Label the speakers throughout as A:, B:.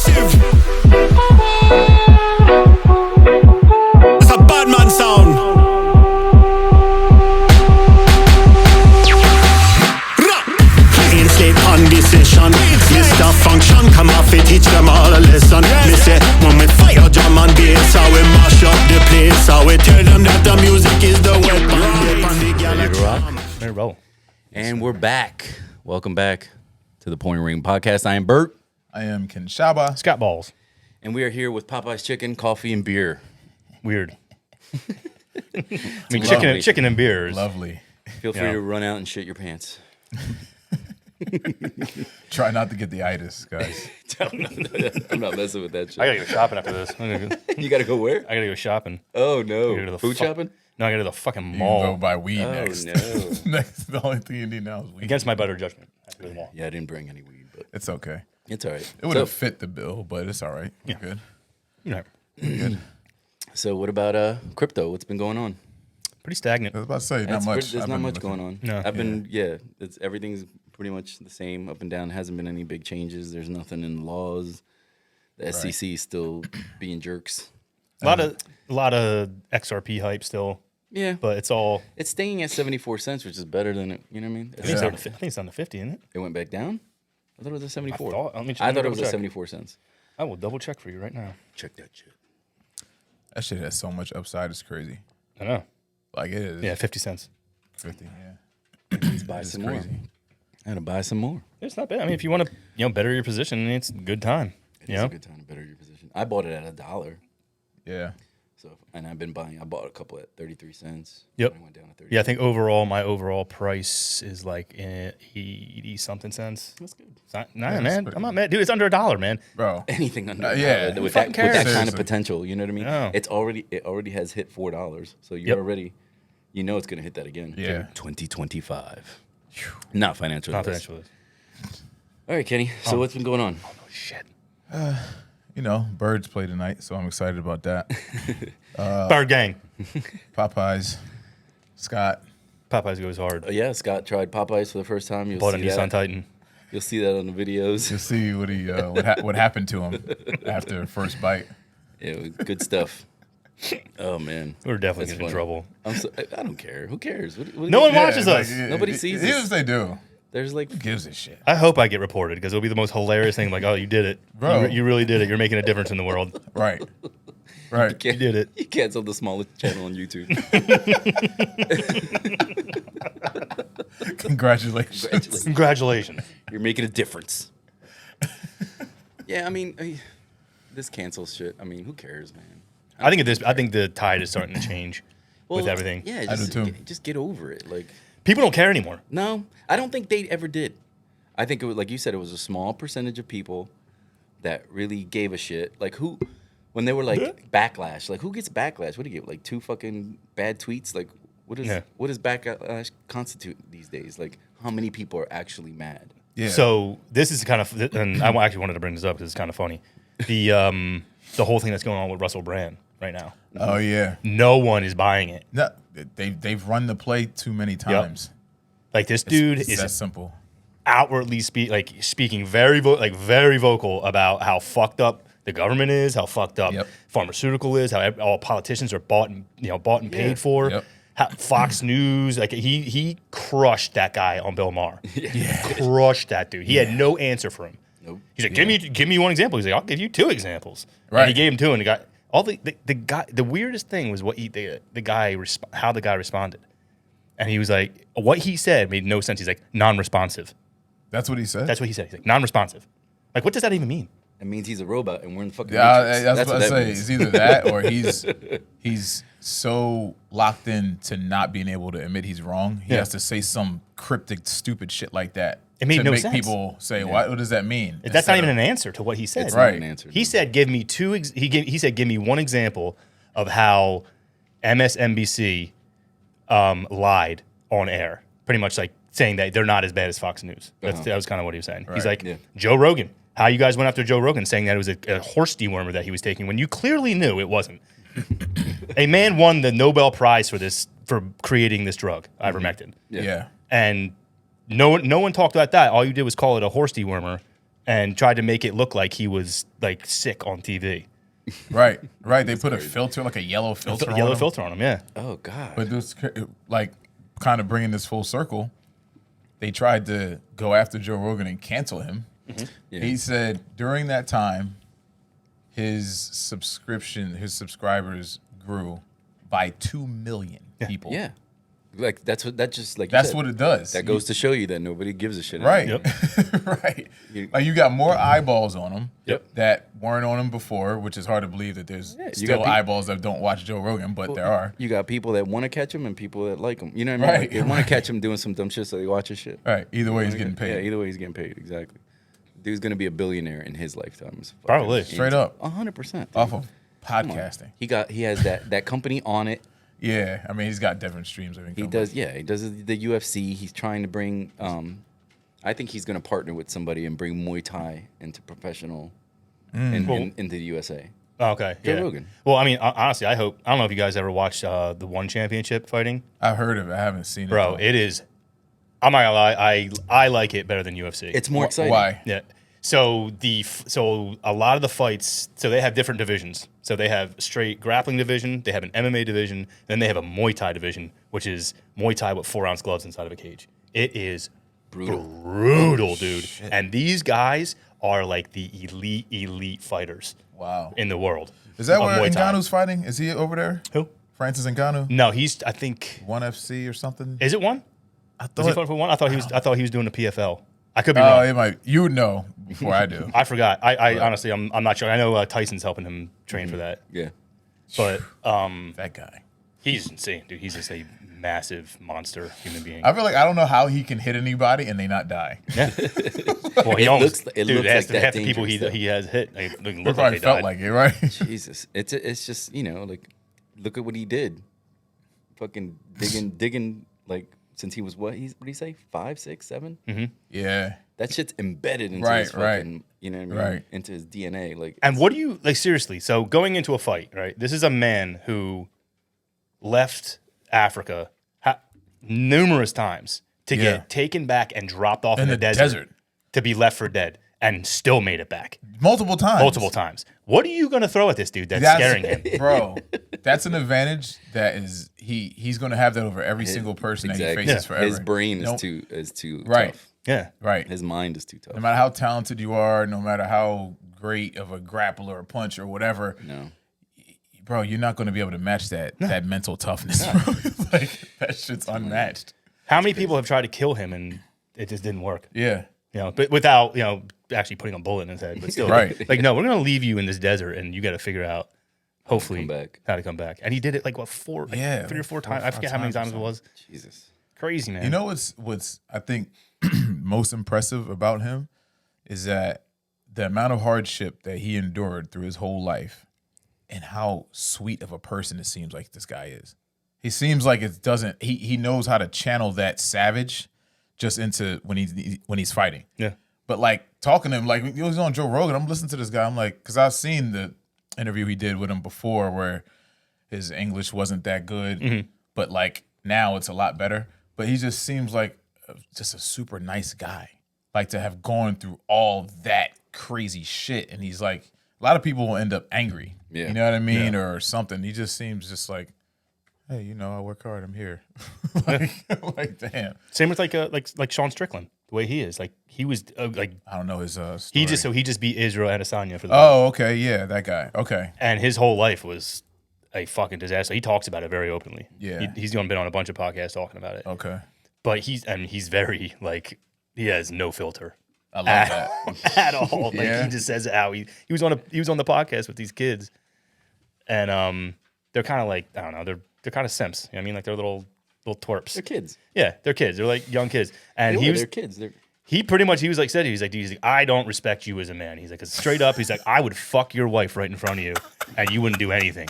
A: massive. It's a bad man sound. State on decision. Mr. Function, come off it, teach them all a lesson. Me say, when we fire drum and bass, how we mash up the place, how we tell them that the music is the weapon.
B: Ready to roll. And we're back. Welcome back to the Point Ring Podcast. I am Bert.
C: I am Kinshaba.
D: Scott Balls.
B: And we are here with Popeye's Chicken, coffee, and beer.
D: Weird. I mean, chicken and beer is
C: Lovely.
B: Feel free to run out and shit your pants.
C: Try not to get the itis, guys.
B: I'm not messing with that shit.
D: I gotta go shopping after this.
B: You gotta go where?
D: I gotta go shopping.
B: Oh,
D: I gotta go
B: no.
D: to
B: Food shopping?
D: No, I gotta go to the fucking
C: You
D: mall.
C: can go buy weed
B: Oh,
C: next.
B: no.
C: Next, the only thing you need now is weed.
D: Against my better judgment. I have to go to the mall.
B: Yeah, I didn't bring any weed, but
C: It's okay.
B: it's all right.
C: It would have fit the bill, but it's all right.
D: Yeah.
C: Good.
D: You know,
C: Good.
B: So what about crypto? What's been going on?
D: pretty stagnant.
C: I was about to say, not much.
B: There's
C: I've
B: not
C: been
B: much
C: looking.
B: going on.
D: No.
B: Everything's pretty much the same, up and down. Hasn't been any big changes. There's nothing in the laws. The SEC is still being jerks.
D: A lot of XRP hype still,
B: Yeah,
D: but it's all.
B: it's staying at 74 cents, which is better than it. You know what I mean?
D: I think,
C: Yeah.
D: I think it's down to 50, isn't it?
B: It went back down. I thought it was at 74.
D: I thought it
B: I thought it
D: double
B: was at
D: check.
B: 74 cents.
D: I will double check for you right now.
B: Check that shit.
C: That shit has so much upside. It's crazy.
D: I know.
C: Like it is.
D: Yeah, 50 cents.
C: 50. Yeah.
B: Let's buy some more. I gotta buy some more.
D: It's not bad. I mean, if you want to, better your position, it's a good time.
B: It is a good time to better your position. I bought it at $1.
C: Yeah.
B: So, and I've been buying. I bought a couple at 33 cents.
D: Yep.
B: I went down to 30.
D: Yeah, I think my overall price is like 80 something cents.
B: That's good.
D: Man,
C: pretty
D: I'm not mad, dude. It's under $1, man.
C: Bro.
B: Anything under
C: yeah.
B: with
D: fucking
B: that kind
C: cares?
B: of potential, you know what I mean?
D: No.
B: It already has hit $4, so you're
D: Yep.
B: already, you know, it's gonna hit that again.
C: Yeah.
B: 2025. Not financial.
D: Not
B: advice.
D: financially.
B: All right, Kenny. So what's been going on?
D: Oh, shit.
C: You know, Birds play tonight, so I'm excited about that.
D: Bird gang.
C: Popeyes. Scott.
D: Popeyes goes hard.
B: Yeah, Scott tried Popeyes for the first time. You'll
D: Bought a
B: see
D: Nissan
B: that.
D: Titan.
B: You'll see that on the videos.
C: To see what he what happened to him after the first bite.
B: Yeah, good stuff. Oh man,
D: We're definitely
B: That's
D: getting in
B: funny.
D: trouble.
B: I don't care. Who cares? What
D: No one
C: Yeah,
D: watches
C: like,
D: us.
B: Nobody sees
C: Yes,
B: us.
C: they do.
B: There's like
C: Who gives a shit?
D: I hope I get reported because it'll be the most hilarious thing. Like, oh, you did it.
C: Bro.
D: You really did it. You're making a difference in the world.
C: Right. Right.
B: you
D: did it.
B: You canceled the smallest channel on YouTube.
C: Congratulations.
D: Congratulations.
B: You're making a difference. Yeah, I mean, this cancel shit. I mean, who cares, man?
D: I think the tide is starting to change with everything.
B: Yeah,
C: I do too.
B: Just get over it. Like,
D: People don't care anymore.
B: no, I don't think they ever did. I think it was like you said, it was a small percentage of people that really gave a shit. Like who, when they were like backlash, like who gets backlash? What do you get? Like 2 fucking bad tweets? Like what does backlash constitute these days? Like how many people are actually mad?
C: Yeah.
D: So this is kind of, and I actually wanted to bring this up because it's kind of funny. The whole thing that's going on with Russell Brand right now.
C: Oh yeah.
D: No one is buying it.
C: No, they've run the play too many times.
D: Like this dude
C: It's that
D: is
C: simple.
D: outwardly speaking very vocal about how fucked up the government is, how fucked up pharmaceutical is, how all politicians are bought and paid for.
C: Yep.
D: How Fox News, like he crushed that guy on Bill Maher. Crushed that dude. He had no answer for him.
B: Nope.
D: He's like, give me one example. He's like, I'll give you 2 examples.
C: Right.
D: And he gave him 2, and the guy. The weirdest thing was what how the guy responded, and he was like, what he said made no sense. He's like non-responsive.
C: That's what he said.
D: That's what he said. He's like non-responsive. Like, what does that even mean?
B: It means he's a robot and we're in the fucking
C: Yeah,
B: Matrix.
C: that's what I
B: that
C: say.
B: means.
C: It's either that or he's so locked in to not being able to admit he's wrong. He has to say some cryptic, stupid shit like that.
D: It made
C: to
D: no
C: make
D: sense.
C: people say, what does that mean?
D: That's not even an answer to what he said.
B: It's
C: Right.
B: not an answer.
D: He said, "Give me 2." He said, "Give me one example of how MSNBC lied on air." Pretty much like saying that they're not as bad as Fox News. That was kind of what he was saying. He's like, Joe Rogan. How you guys went after Joe Rogan, saying that it was a horse dewormer that he was taking when you clearly knew it wasn't. A man won the Nobel Prize for creating this drug, ivermectin.
C: Yeah.
D: And no one talked about that. All you did was call it a horse dewormer and tried to make it look like he was like sick on TV.
C: Right. They put a filter, like a yellow filter on him.
D: Filter on him, yeah.
B: Oh God.
C: But this, like, kind of bringing this full circle, they tried to go after Joe Rogan and cancel him.
B: Yeah.
C: He said during that time, his subscribers grew by 2 million people.
B: Yeah. Like that's what you
C: That's
B: said.
C: what it does.
B: That goes to show you that nobody gives a shit.
C: Right.
B: anymore.
C: Right. Like you got more eyeballs on him
B: Yep.
C: that weren't on him before, which is hard to believe that there's
B: you
C: still
B: got
C: eyeballs that don't watch Joe Rogan, but there are.
B: You got people that want to catch him and people that like him. You know what I mean?
C: Right,
B: Like, they want
C: right.
B: to catch him doing some dumb shit, so they watch his shit.
C: Right. Either way, he's getting paid.
B: Yeah, either way he's getting paid. Exactly. Dude's gonna be a billionaire in his lifetime.
D: Probably.
C: Straight up.
B: 100%.
C: Off of podcasting.
B: He has that company on it.
C: Yeah. I mean, he's got different streams of income.
B: He does. Yeah, he does the UFC. He's trying to bring. I think he's gonna partner with somebody and bring Muay Thai into professional, into the USA.
D: Oh, okay.
B: Joe
D: yeah.
B: Rogan.
D: Well, I mean, honestly, I don't know if you guys ever watched the One Championship fighting.
C: I've heard of it. I haven't seen it.
D: Bro,
C: though.
D: it is. I'm not gonna lie. I like it better than UFC.
B: It's more exciting.
C: Why?
D: Yeah. So a lot of the fights, so they have different divisions. So they have a straight grappling division, they have an MMA division, then they have a Muay Thai division, which is Muay Thai with 4-ounce gloves inside of a cage. It is brutal, dude. And these guys are like the elite fighters
C: Wow.
D: in the world.
C: Is that
D: of
C: where
D: Muay Thai.
C: Ngannou's fighting? Is he over there?
D: Who?
C: Francis Ngannou?
D: No, he's. I think.
C: 1FC or something?
D: Is it one?
C: I
D: Was he fighting
C: thought.
D: for one? I thought he was doing the PFL. I could be
C: Oh,
D: wrong.
C: it might. You would know before I do.
D: I forgot. I honestly, I'm not sure. I know Tyson's helping him train for that,
B: Yeah.
D: but
C: That guy.
D: he's insane, dude. He's just a massive monster human being.
C: I feel like I don't know how he can hit anybody and they not die.
D: Yeah. Well, he almost.
B: looks
D: Dude,
B: like
D: half
B: that
D: the people
B: dangerous, though.
D: he has hit, they
C: They
D: look like
C: probably
D: they
C: felt
D: died.
C: like it, right?
B: Jesus, it's just like, look at what he did. Fucking digging like since he was what did he say 5, 6, 7?
C: Yeah.
B: That shit's embedded into
C: Right,
B: his fucking you know what I mean
C: Right.
B: into his DNA. Like
D: And what do you like? Seriously, so going into a fight, right? This is a man who left Africa numerous times to
C: Yeah.
D: get taken back and dropped off in,
C: In
D: the
C: the
D: desert,
C: desert.
D: to be left for dead, and still made it back
C: Multiple times.
D: multiple times. What are you going to throw at this dude that's scaring him?
C: Bro, that's an advantage that is he's going to have that over every single person that he
B: exactly.
C: faces forever.
B: His brain
C: Nope.
B: is too
C: Right.
B: tough.
D: Yeah.
C: Right.
B: His mind is too tough.
C: No matter how talented you are, no matter how great of a grappler or puncher or whatever,
B: No.
C: bro, you're not going to be able to match that mental toughness, bro. Like that shit's unmatched.
D: How many people have tried to kill him and it just didn't work?
C: Yeah.
D: You know, but without, actually putting a bullet in his head, but still,
C: Right.
D: like, no, we're going to leave you in this desert and you got to figure out, hopefully,
B: come back.
D: how to come back. And he did it like, what, 3 or 4 times? I forget how many times it was.
B: Jesus.
D: Crazy, man.
C: You know what's I think most impressive about him is that the amount of hardship that he endured through his whole life and how sweet of a person it seems like this guy is. He seems like it doesn't he knows how to channel that savage just into when he's fighting.
D: Yeah.
C: But like talking to him, like he was on Joe Rogan, I'm listening to this guy. I'm like, because I've seen the interview he did with him before where his English wasn't that good, but like now it's a lot better. But he just seems like just a super nice guy, like to have gone through all that crazy shit. And he's like, a lot of people will end up angry.
B: Yeah.
C: You know what I mean? Or something. He just seems just like, hey, I work hard. I'm here. like, damn.
D: Same with like Sean Strickland, the way he is. Like, he was like,
C: I don't know his story.
D: he just beat Israel Adesanya for the
C: Oh, okay. Yeah, that guy. Okay.
D: and his whole life was a fucking disaster. He talks about it very openly.
C: Yeah.
D: He's been on a bunch of podcasts talking about it.
C: Okay.
D: But he's very like, he has no filter
C: I love that.
D: at all. Like
C: Yeah.
D: he just says it how he was on the podcast with these kids, and they're kind of like, I don't know, they're kind of simps. You know what I mean? Like they're little twerps.
B: They're kids.
D: Yeah, they're kids. They're like young kids. And
B: They're kids. They're
D: he pretty much, he was like, dude, he's like, I don't respect you as a man. He's like, 'cause straight up, he's like, I would fuck your wife right in front of you, and you wouldn't do anything.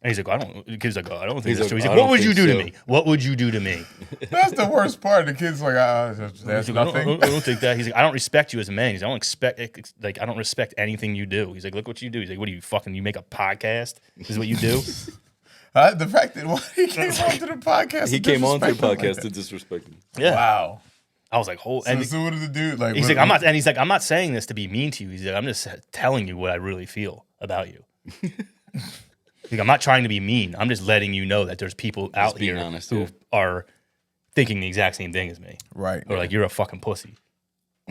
D: And he's like, I don't. The kid's like, oh, I don't think
B: He's
D: that's true.
B: like,
D: He's
B: I
D: like, what
B: don't
D: would you
B: think
D: do to
B: so.
D: me? What would you do to me?
C: That's the worst part. The kid's like, that's
D: He's like,
C: nothing.
D: I don't think that. He's like, I don't respect you as a man. He's like, I don't respect anything you do. He's like, look what you do. He's like, what do you make a podcast? This is what you do?
C: The fact that he came onto the podcast.
B: he
C: and
B: came on to the
C: disrespected him like
B: podcast
C: that.
B: to disrespect him.
D: Yeah.
C: Wow.
D: I was like,
C: So what did the dude like?
D: He's like, I'm not saying this to be mean to you. He's like, I'm just telling you what I really feel about you. Like, I'm not trying to be mean. I'm just letting you know that there's people out here who are thinking the exact same thing as me.
C: Right.
D: Or like, you're a fucking pussy.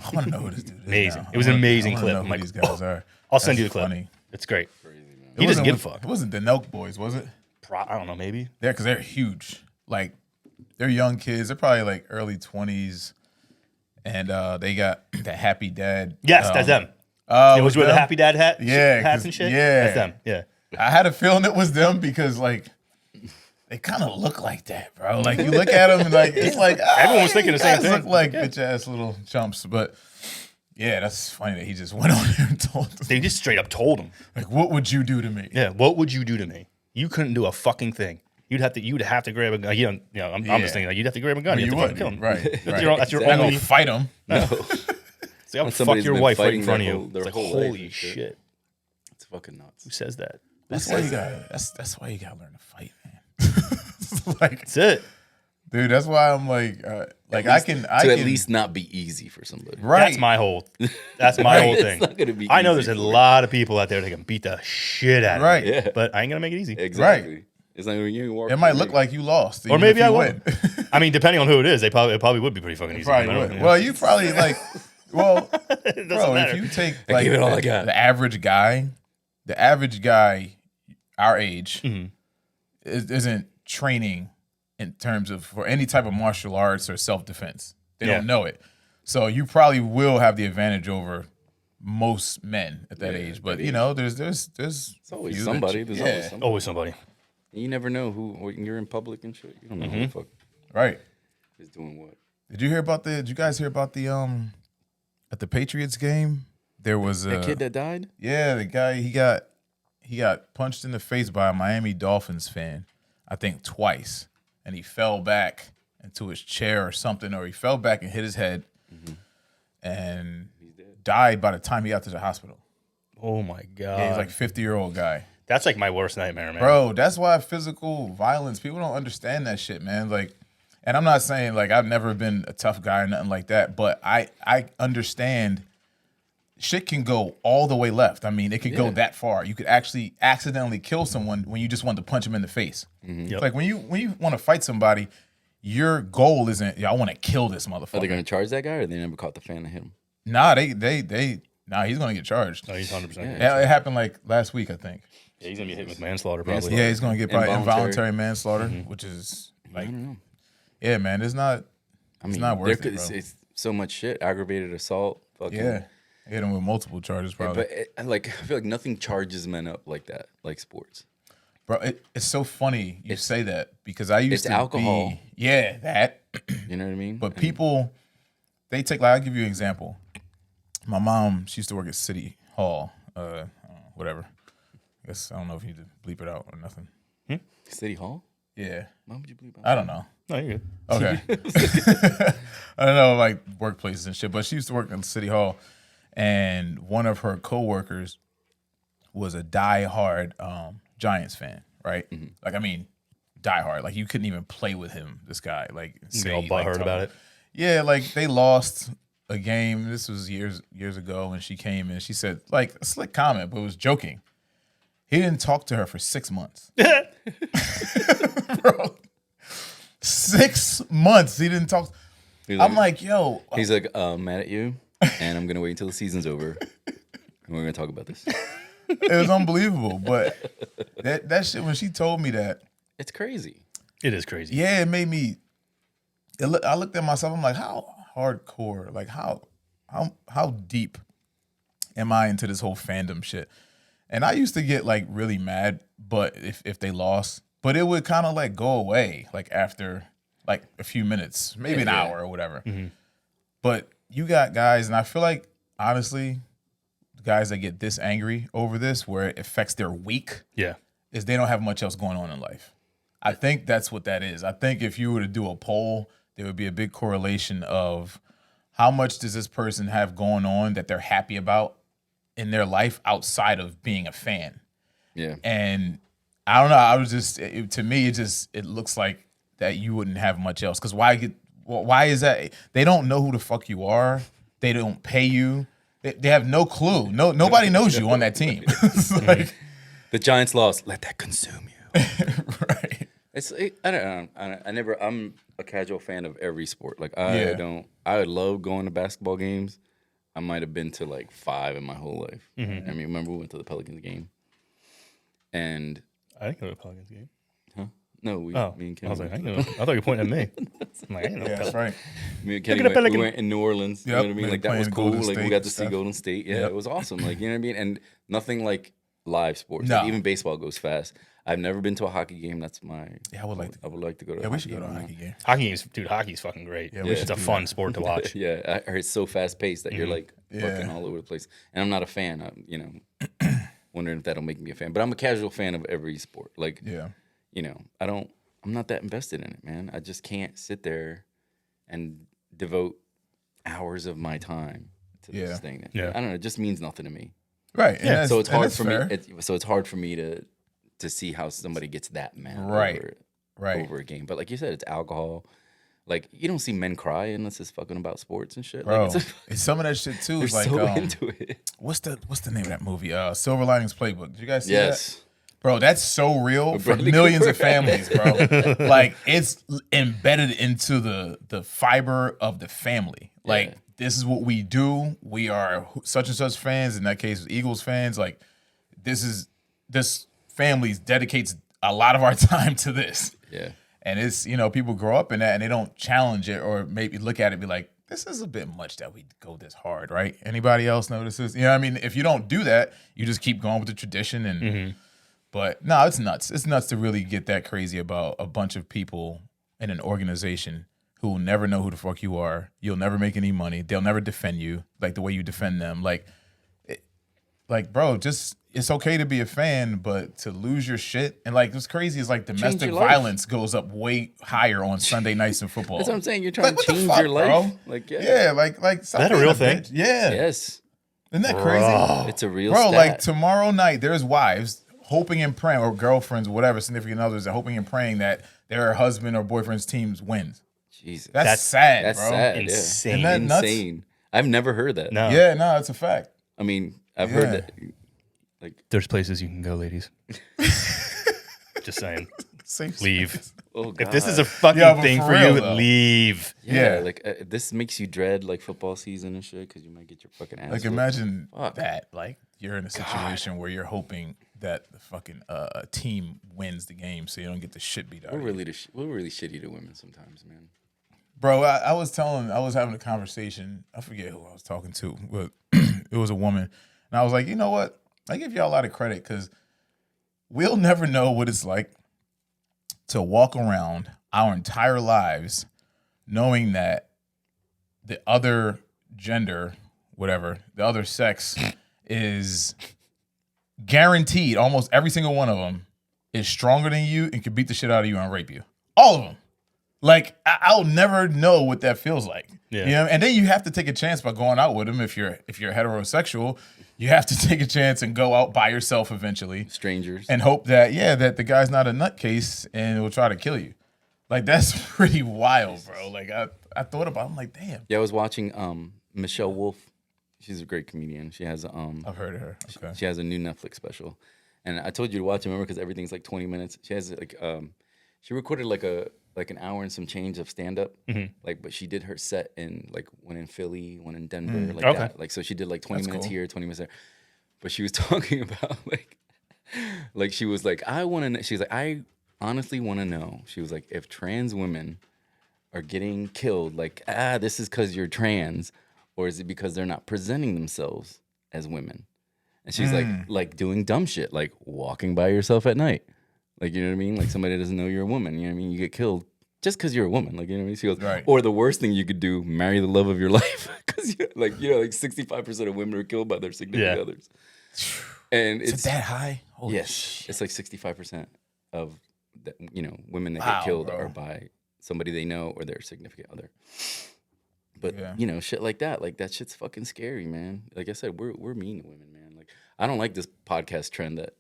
C: I want to know who this dude is.
D: Amazing.
C: Now.
D: It was an amazing
C: I
D: clip.
C: know
D: I'm
C: who
D: like,
C: these guys are.
D: I'll send you the
C: That's
D: clip.
C: funny.
D: It's great.
B: Crazy, man.
D: He doesn't give a
C: It
D: fuck.
C: wasn't the Nelk boys, was it?
D: I don't know, maybe.
C: Yeah, because they're huge. Like, they're young kids. They're probably like early 20s. And they got the Happy Dad.
D: Yes, that's them. It was with the Happy Dad hats and shit?
C: Yeah.
D: That's them, yeah.
C: I had a feeling it was them because, like, they kind of look like that, bro. Like, you look at them and, like, it's like,
D: Everyone was thinking the same thing.
C: Look like bitch-ass little chumps. But, yeah, that's funny that he just went on there and told them.
D: They just straight up told him.
C: Like, what would you do to me?
D: Yeah, what would you do to me? You couldn't do a fucking thing. You'd have to grab a gun. I'm just thinking, like, you'd have to grab a gun.
C: Well,
D: you
C: you
D: have to fucking
C: would.
D: kill him.
C: Right.
D: That's your
C: I'm
D: only.
C: gonna fight him.
D: No. See, I would fuck
B: somebody's
D: your
B: been
D: wife right
B: fighting
D: in front of
B: their
D: you.
B: whole- their
D: It's like,
B: whole life
D: holy
B: and shit.
D: shit.
B: It's fucking nuts.
D: Who says that?
C: That's why you got. That's why you got to learn to fight, man. Like,
D: That's it.
C: dude, that's why I'm like I can
B: at least not be easy for somebody.
C: right.
D: That's my whole thing. It's not
B: gonna be
D: I know
B: easy
D: there's a
B: for you.
D: lot of people out there that can beat the shit out of
C: Right.
D: me.
B: Yeah.
D: But I ain't gonna make it easy.
B: Exactly. It's like when you walk.
C: It might
B: through
C: look
B: me.
C: like you lost,
D: Or
C: even
D: maybe
C: if
D: I
C: you
D: won't.
C: win.
D: I mean, depending on who it is, it probably would be pretty fucking easy.
C: Probably
D: I don't
C: would.
D: know.
C: Well, you probably like. Well,
D: It doesn't
C: bro,
D: matter.
C: if you take
B: I
C: like
B: gave it all I got.
C: the average guy, our age,
D: Mm-hmm.
C: isn't training in terms of for any type of martial arts or self defense. They
D: Yeah.
C: don't know it, so you probably will have the advantage over most men at that
B: Yeah,
C: age. But
B: that
C: you
B: age.
C: know, there's
B: It's always
C: few
B: somebody.
C: that
B: There's
C: you-
B: always
C: yeah.
B: somebody.
D: Always somebody.
B: You never know who when you're in public and shit. You don't know who the fuck
C: right.
B: is doing what.
C: Did you guys hear about the at the Patriots game? There was
B: That kid that died.
C: yeah, the guy he got punched in the face by a Miami Dolphins fan, I think twice, and he fell back into his chair or something, or he fell back and hit his head, and died by the time he got to the hospital.
D: Oh my god.
C: Yeah, he's like 50-year-old guy.
D: That's like my worst nightmare, man.
C: Bro, that's why physical violence, people don't understand that shit, man. Like, and I'm not saying like I've never been a tough guy or nothing like that, but I understand shit can go all the way left. I mean, it could go that far. You could actually accidentally kill someone when you just want to punch them in the face. It's like when you want to fight somebody, your goal isn't, I want to kill this motherfucker.
B: Are they gonna charge that guy, or they never caught the fan of him?
C: Nah, he's gonna get charged.
D: No, he's 100%.
C: Yeah, it happened like last week, I think.
D: Yeah, he's gonna get hit with manslaughter probably.
C: Yeah, he's gonna get probably
B: Involuntary.
C: involuntary manslaughter, which is like, yeah, man, it's not not worth it, bro.
B: It's so much shit. Aggravated assault. Fucking,
C: Yeah, hit him with multiple charges, probably.
B: But I feel like nothing charges men up like that, like sports.
C: Bro, it's so funny you say that because I used
B: it's
C: to
B: alcohol.
C: be, yeah, that.
B: You know what I mean?
C: But people, they take like, I'll give you an example. My mom, she used to work at City Hall, whatever. I guess I don't know if you need to bleep it out or nothing.
B: City Hall.
C: Yeah,
B: Why would you believe that?
C: I don't know.
D: No, you're good.
C: Okay. I don't know, like workplaces and shit, but she used to work in City Hall, and one of her coworkers was a diehard Giants fan, right? Like, I mean, diehard. Like, you couldn't even play with him, this guy. Like,
D: You all butthurt about it.
C: Yeah, like they lost a game. This was years ago, and she came and she said, like, a slick comment, but it was joking. He didn't talk to her for 6 months. Bro. 6 months. He didn't talk. I'm like, yo.
B: He's like, mad at you, and I'm gonna wait until the season's over, and we're gonna talk about this.
C: It was unbelievable. But that shit, when she told me that,
B: It's crazy.
D: It is crazy.
C: yeah, it made me. I looked at myself. I'm like, how hardcore? Like, how deep am I into this whole fandom shit? And I used to get like really mad, but if they lost, but it would kind of like go away like after like a few minutes, maybe an hour or whatever. But you got guys, and I feel like honestly, guys that get this angry over this, where it affects their week,
D: Yeah.
C: is they don't have much else going on in life. I think that's what that is. I think if you were to do a poll, there would be a big correlation of how much does this person have going on that they're happy about in their life outside of being a fan.
B: Yeah.
C: And I don't know. I was just to me, it looks like that you wouldn't have much else. Because why why is that? They don't know who the fuck you are. They don't pay you. They have no clue. Nobody knows you on that team. It's like,
B: The Giants lost. Let that consume you.
C: right.
B: I don't know. I'm a casual fan of every sport. Like
C: Yeah.
B: I would love going to basketball games. I might have been to like 5 in my whole life. I mean, remember we went to the Pelicans game, and
D: I didn't go to the Pelicans game.
B: no, me and Kenny.
D: I was like, I thought you were pointing at me. I'm like, I didn't know.
C: Yeah, that's right.
B: Me and Kenny
D: Look at the
B: we
D: Pelican.
B: went in New Orleans. You know
C: Yep,
B: what I mean?
C: we
B: Like
C: were
B: that was
C: playing
B: cool.
C: Golden
B: Like we
C: State
B: got
C: and
B: to see
C: stuff.
B: Golden State. Yeah,
C: Yep.
B: it was awesome. Like you know what I mean? And nothing like live sports.
C: No.
B: Like, even baseball goes fast. I've never been to a hockey game. That's my.
C: Yeah, I would like to.
B: I would like to go to.
C: Yeah,
B: a
C: we
B: hockey
C: should go to a
B: game,
C: hockey game.
D: Hockey's fucking great.
C: Yeah, we
D: It's
C: should
D: a
C: do
D: fun
C: that.
D: sport to watch.
B: Yeah, I heard it's so fast paced that you're like
C: Yeah.
B: fucking all over the place. And I'm not a fan. I'm, wondering if that'll make me a fan. But I'm a casual fan of every sport. Like,
C: Yeah.
B: I'm not that invested in it, man. I just can't sit there and devote hours of my time to
C: Yeah.
B: this thing.
D: Yeah.
B: I don't know. It just means nothing to me.
C: Right. and that's-
B: So it's
C: and
B: hard
C: that's
B: for
C: fair.
B: me. So it's hard for me to see how somebody gets that mad
C: Right.
B: over,
C: Right.
B: over a game. But like you said, it's alcohol. Like you don't see men cry unless it's fucking about sports and shit.
C: Bro,
B: Like,
C: it's some of that shit too.
B: they're
C: Is like,
B: so into it.
C: what's the name of that movie? Silver Linings Playbook. Did you guys see that?
B: Yes.
C: Bro, that's so real for
B: Bradley
C: millions
B: Cooper.
C: of families, bro. Like it's embedded into the fiber of the family. Like
B: Yeah.
C: this is what we do. We are such and such fans. In that case, Eagles fans. Like this family dedicates a lot of our time to this.
B: Yeah.
C: And it's, people grow up in that and they don't challenge it or maybe look at it and be like, this is a bit much that we go this hard, right? Anybody else notice this? You know what I mean? If you don't do that, you just keep going with the tradition. And But no, it's nuts. It's nuts to really get that crazy about a bunch of people in an organization who will never know who the fuck you are. You'll never make any money. They'll never defend you like the way you defend them. Bro, just it's okay to be a fan, but to lose your shit and what's crazy is domestic
B: your life.
C: violence goes up way higher on Sunday nights in football.
B: That's what I'm saying. You're trying
C: What
B: to
C: the
B: change
C: fuck,
B: your life.
C: bro?
B: Like,
C: Stop
D: that a
C: being
D: real thing?
C: bitch. Yeah.
B: Yes.
C: Isn't that crazy?
B: It's a real
C: Bro,
B: stat.
C: tomorrow night, there's wives hoping and praying, or girlfriends, whatever, significant others, are hoping and praying that their husband or boyfriend's teams wins.
B: Jesus.
C: That's sad,
B: That's
C: bro.
B: sad.
D: Insane.
C: Isn't that
B: Yeah.
C: nuts?
B: Insane. I've never heard that.
D: No.
C: Yeah, no, it's a fact.
B: I mean, I've heard
C: Yeah.
B: that.
D: There's places you can go, ladies. Just saying.
C: Safe
D: Leave.
C: space.
B: Oh, God.
D: If this is a fucking
C: Yeah, but
D: thing
C: for
D: for
C: real,
D: you,
C: though.
D: leave.
B: Yeah.
C: Yeah.
B: This makes you dread football season and shit because you might get your fucking ass. whooped.
C: Imagine
B: Fuck.
C: that. You're in a situation where you're hoping that the fucking team wins the game so you don't get the shit beat out
B: We're
C: of you.
B: really shitty to women sometimes, man.
C: Bro, I was having a conversation. I forget who I was talking to, but it was a woman. And I was like, you know what? I give y'all a lot of credit because we'll never know what it's like to walk around our entire lives knowing that the other gender, whatever, the other sex is guaranteed, almost every single one of them is stronger than you and can beat the shit out of you and rape you. All of them. I'll never know what that feels like.
D: Yeah.
C: And then you have to take a chance by going out with them. If you're heterosexual, you have to take a chance and go out by yourself eventually
B: Strangers.
C: and hope that that the guy's not a nutcase and will try to kill you. That's pretty wild, bro. I thought about it, I'm like, damn.
B: Yeah, I was watching Michelle Wolf. She's a great comedian. She has
C: I've heard of her. Okay.
B: she has a new Netflix special, and I told you to watch it. Remember, because everything's 20 minutes. She has she recorded an hour and some change of stand up, but she did her set in one in Philly, one in Denver,
D: Okay.
B: that. So she did 20
C: That's
B: minutes
C: cool.
B: here, 20 minutes there. But she was talking about she was I want to know. She's like, I honestly want to know. She was like, if trans women are getting killed, this is because you're trans, or is it because they're not presenting themselves as women? And she's like doing dumb shit, like walking by yourself at night. You know what I mean? Somebody doesn't know you're a woman. You know what I mean? You get killed just because you're a woman. You know what I mean? She goes,
C: Right.
B: or the worst thing you could do, marry the love of your life. Because 65% of women are killed by their significant
D: Yeah.
B: others. And
C: Is
B: it's
C: it that high? Holy
B: yes,
C: shit.
B: it's 65% of women that
C: Wow,
B: get killed
C: bro.
B: are by somebody they know or their significant other. But
C: Yeah.
B: shit like that shit's fucking scary, man. Like I said, we're mean to women, man. I don't like this podcast trend that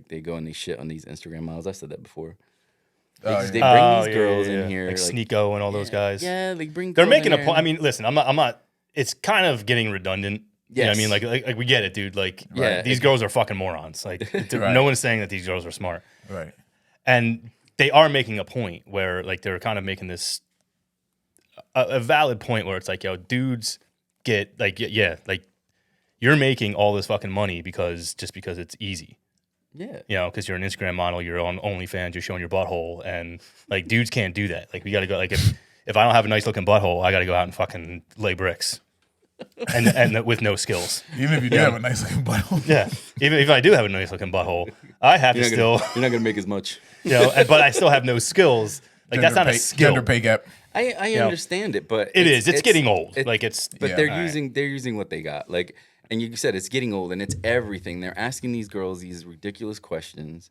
B: they go and they shit on these Instagram models. I said that before. They bring these girls in here,
D: like Sneeko and all those guys.
B: Yeah, they bring.
D: They're
B: girls
D: making
B: in
D: a point. I mean, listen, I'm not. It's kind of getting redundant. Yes. You know what I mean, like we get it, dude. Like, these girls are fucking morons. Like, no one's saying that these girls are smart.
C: Right.
D: And they are making a point where, like, they're kind of making this a valid point where it's like, yo, dudes get like, like you're making all this fucking money because it's easy.
B: Yeah.
D: You know, because you're an Instagram model, you're on OnlyFans, you're showing your butthole, and like dudes can't do that. Like, we got to go. Like, if I don't have a nice looking butthole, I got to go out and fucking lay bricks. And with no skills.
C: Even if you do have a nice looking butthole.
D: Yeah. Even if I do have a nice looking butthole, I have to still.
B: You're not gonna make as much.
D: You know, but I still have no skills. Like, that's not a skill.
C: Gender pay gap.
B: I understand it, but
D: it's getting old.
B: But they're using what they got. Like, and you said it's getting old, and it's everything. They're asking these girls these ridiculous questions,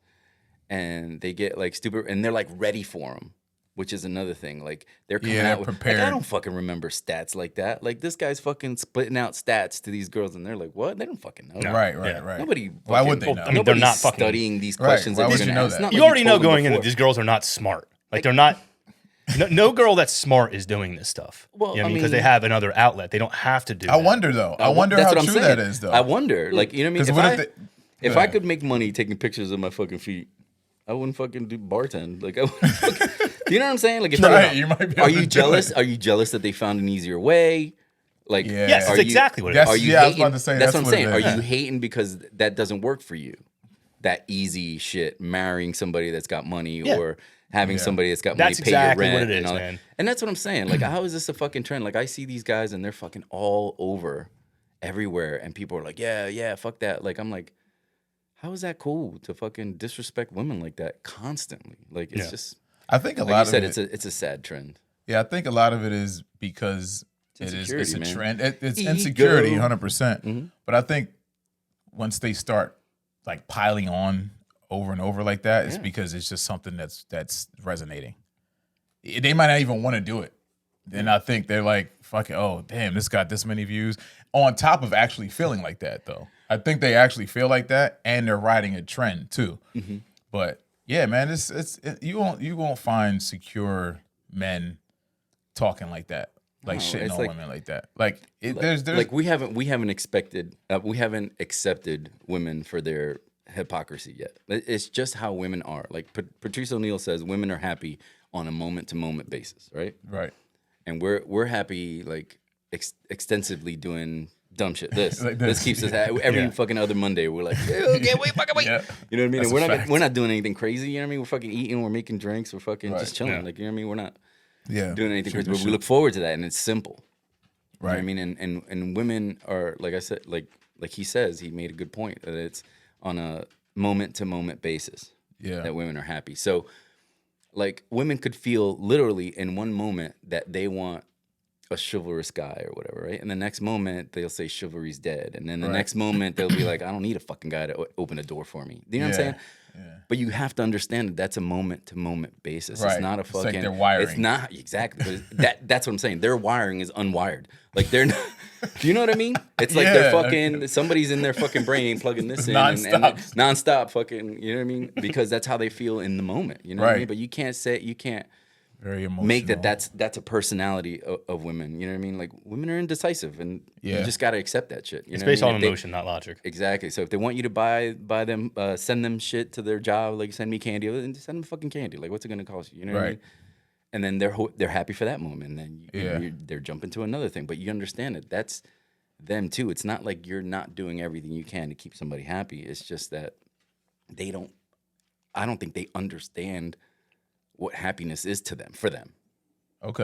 B: and they get like stupid, and they're like ready for them. Which is another thing. Like, they're coming out with,
C: prepared.
B: Like, I don't fucking remember stats like that. Like, this guy's fucking splitting out stats to these girls, and they're like, what? They don't fucking know.
C: Right.
B: Nobody.
C: Why would they know?
D: I mean, they're not fucking
B: studying these questions.
C: Why
B: that
C: would
B: they're
C: you
B: gonna
C: know
B: ask.
C: that?
B: It's not
D: You
B: like
D: already know
B: told them
D: going in that
B: before.
D: these girls are not smart. Like, they're not. No girl that's smart is doing this stuff.
B: Well,
D: you know what I mean,
B: I
D: because they
B: mean-
D: have another outlet. They don't have to do.
C: I
D: that.
C: wonder though. I wonder
B: That's
C: how
B: what I'm
C: true
B: saying.
C: that is though.
B: I wonder. Like, you know what I mean?
C: 'Cause what
B: If I could make money taking pictures of my fucking feet, I wouldn't fucking do bartend. Like, I wouldn't fucking, you know what I'm saying? Like, if
C: Right, you might be able
B: are
C: to
B: you
C: do
B: jealous?
C: it.
B: Are you jealous that they found an easier way? Like,
C: Yeah.
D: Yes,
B: are
D: that's
B: you-
D: exactly what it is.
C: That's-
B: Are you
C: I was
B: hating?
C: about to say,
B: that's
C: that's
B: what I'm
C: what
B: saying.
C: it
B: Are
C: is.
B: you hating because that doesn't work for you? That easy shit, marrying somebody that's got money
D: Yeah.
B: or having somebody that's got money
D: That's
B: pay
D: exactly
B: your
D: what
B: rent
D: it
B: and
D: is,
B: all that.
D: man.
B: And that's what I'm saying. Like, how is this a fucking trend? Like, I see these guys and they're fucking all over everywhere, and people are like, yeah, fuck that. Like, I'm like, how is that cool to fucking disrespect women like that constantly? Like, it's just
C: I think a
B: like
C: lot
B: you
C: of
B: said,
C: it.
B: it's a sad trend.
C: Yeah, I think a lot of it is because it's
B: insecurity,
C: a
B: man.
C: trend. It's
B: Ego.
C: insecurity, 100%. But I think once they start like piling on over and over like that, it's because it's just something that's resonating. They might not even want to do it. And I think they're like, fuck it, oh damn, this got this many views. On top of actually feeling like that, though. I think they actually feel like that, and they're riding a trend too. But yeah, man, you won't find secure men talking like that, like
B: No,
C: shitting
B: it's
C: on
B: like-
C: women like that. Like there's
B: Like, we haven't accepted women for their hypocrisy yet. It's just how women are. Like, Patrice O'Neal says, women are happy on a moment to moment basis, right?
C: right.
B: And we're happy, like, extensively doing dumb shit. This
C: Like
B: this
C: this.
B: keeps us happy. Every fucking other Monday, we're like, okay, wait, fucking wait.
C: Yeah.
B: You know what I mean?
C: That's
B: And
C: a fact.
B: we're not doing anything crazy. You know what I mean? We're fucking eating, we're making drinks, we're fucking
C: Right.
B: just chilling.
D: Yeah.
B: Like, you know what I mean? We're not
C: Yeah,
B: doing anything
C: Shoot
B: crazy,
C: the
B: but we look forward to that, and it's simple. You know
C: right.
B: what I mean? And women are, like I said, like he says, he made a good point that it's on a moment to moment basis.
C: Yeah.
B: That women are happy. So, like, women could feel literally in one moment that they want a chivalrous guy or whatever, right? And the next moment they'll say chivalry's dead, and then the
C: Right.
B: next moment they'll be like, I don't need a fucking guy to open a door for me. You know what I'm saying?
C: Yeah.
B: But you have to understand that that's a moment to moment basis. It's
C: Right.
B: not a
C: It's like
B: fucking.
C: their wiring.
B: It's not exactly. But that's what I'm saying. Their wiring is unwired. Like, they're not. Do you know what I mean? It's like they're
C: Yeah.
B: fucking. Somebody's in their fucking brain plugging this in and
C: Nonstop.
B: nonstop fucking. You know what I mean? Because that's how they feel in the moment. You know what I mean?
C: Right.
B: But you can't
C: Very emotional.
B: make that's a personality of women. You know what I mean? Like, women are indecisive, and you
C: Yeah.
B: just got to accept that shit. You
D: It's
B: know what
D: based
B: I
D: on
B: mean? If they-
D: emotion, not logic.
B: Exactly. So if they want you to buy them, send them shit to their job, like send me candy, and send them fucking candy. Like, what's it gonna cost you? You know what I
C: Right.
B: mean? And then they're happy for that moment, and then
C: Yeah.
B: they're jumping to another thing. But you understand that that's them too. It's not like you're not doing everything you can to keep somebody happy. It's just that they don't. I don't think they understand what happiness is to them, for them.
C: Okay.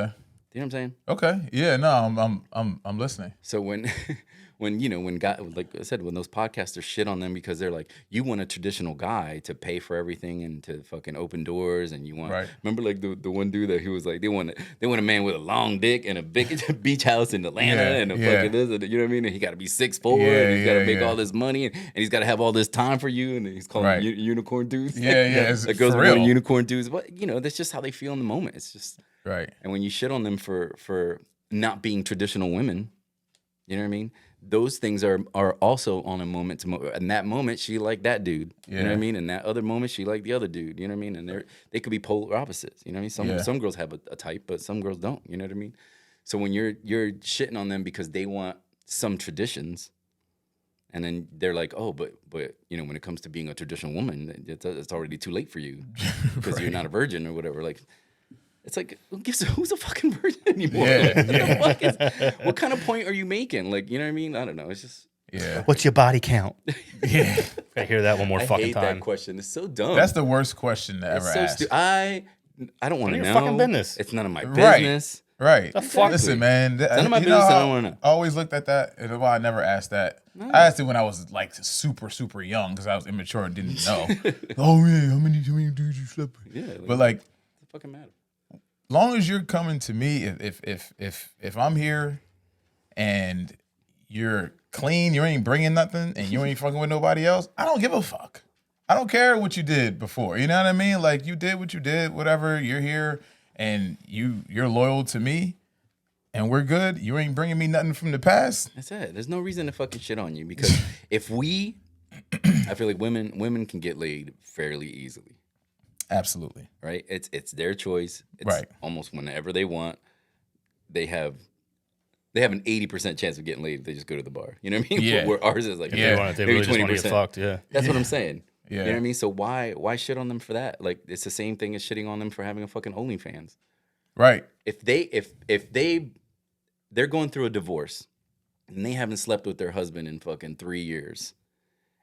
B: You know what I'm saying?
C: Okay. Yeah. No, I'm listening.
B: So when when guy, like I said, when those podcasters shit on them because they're like, you want a traditional guy to pay for everything and to fucking open doors, and you want
C: Right.
B: remember like the one dude that he was like, they want a man with a long dick and a big beach house in Atlanta
C: Yeah,
B: and a
C: yeah.
B: fucking this, and you know what I mean? And he got to be 6'4",
C: Yeah,
B: and he's got to
C: yeah,
B: make
C: yeah.
B: all this money, and he's got to have all this time for you, and he's calling
C: Right.
B: unicorn dudes.
C: Yeah, yeah, it's
B: Like girls
C: for
B: are calling
C: real.
B: unicorn dudes, but you know that's just how they feel in the moment. It's just.
C: Right.
B: And when you shit on them for not being traditional women, you know what I mean? those things are also on a moment to moment. In that moment, she liked that dude. You know what I mean? In that other moment, she liked the other dude. You know what I mean? And they could be polar opposites. You know what I mean? Some girls have a type, but some girls don't. You know what I mean? So when you're shitting on them because they want some traditions, and then they're like, oh, but you know, when it comes to being a traditional woman, it's already too late for you because you're not a virgin or whatever. Like, it's like, who's a fucking virgin anymore? What kind of point are you making? Like, you know what I mean? I don't know. It's just
D: What's your body count?
C: Yeah.
D: I hear that one more fucking
B: hate
D: time.
B: that question. It's so dumb.
C: That's the worst question to ever ask.
B: I don't want to know.
D: Fucking business.
B: It's none of my business.
C: Right.
B: Exactly.
C: Listen, man.
B: None of my business. I don't want to know.
C: I always looked at that. And why I never asked that. I asked it when I was like super, super young because I was immature and didn't know. Oh yeah, how many dudes you slept with?
B: Yeah.
C: But like,
B: it fucking matter.
C: Long as you're coming to me, if I'm here and you're clean, you ain't bringing nothing, and you ain't fucking with nobody else, I don't give a fuck. I don't care what you did before. You know what I mean? Like, you did what you did, whatever. You're here and you're loyal to me, and we're good. You ain't bringing me nothing from the past.
B: That's it. There's no reason to fucking shit on you because I feel like women can get laid fairly easily.
C: Absolutely.
B: Right? It's their choice. It's
C: right.
B: Almost whenever they want. They have an 80% chance of getting laid if they just go to the bar. You know what I mean?
C: Yeah.
B: Where ours is like
D: They really just want to get fucked. Yeah.
B: That's what I'm saying.
C: Yeah.
B: You know what I mean? So why shit on them for that? Like, it's the same thing as shitting on them for having a fucking OnlyFans.
C: Right.
B: If they're going through a divorce and they haven't slept with their husband in fucking 3 years,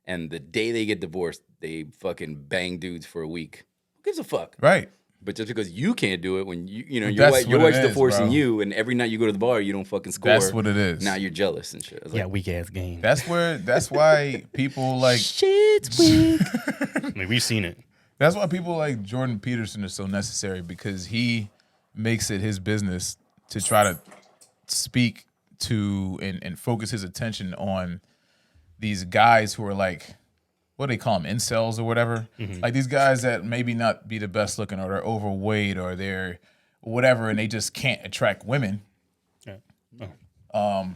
B: and the day they get divorced, they fucking bang dudes for a week. Who gives a fuck?
C: Right.
B: But just because you can't do it when your
C: That's
B: wife's
C: what it is,
B: divorcing
C: bro.
B: you, and every night you go to the bar, you don't fucking score.
C: That's what it is.
B: Now you're jealous and shit. It's like,
D: Weak ass game.
C: That's why people like
B: shit's weak.
D: I mean, we've seen it.
C: That's why people like Jordan Peterson are so necessary, because he makes it his business to try to speak to and focus his attention on these guys who are like, what do they call them, incels or whatever?
D: Mm-hmm.
C: Like these guys that maybe not be the best looking, or they're overweight, or they're whatever, and they just can't attract women.
D: Yeah. Oh.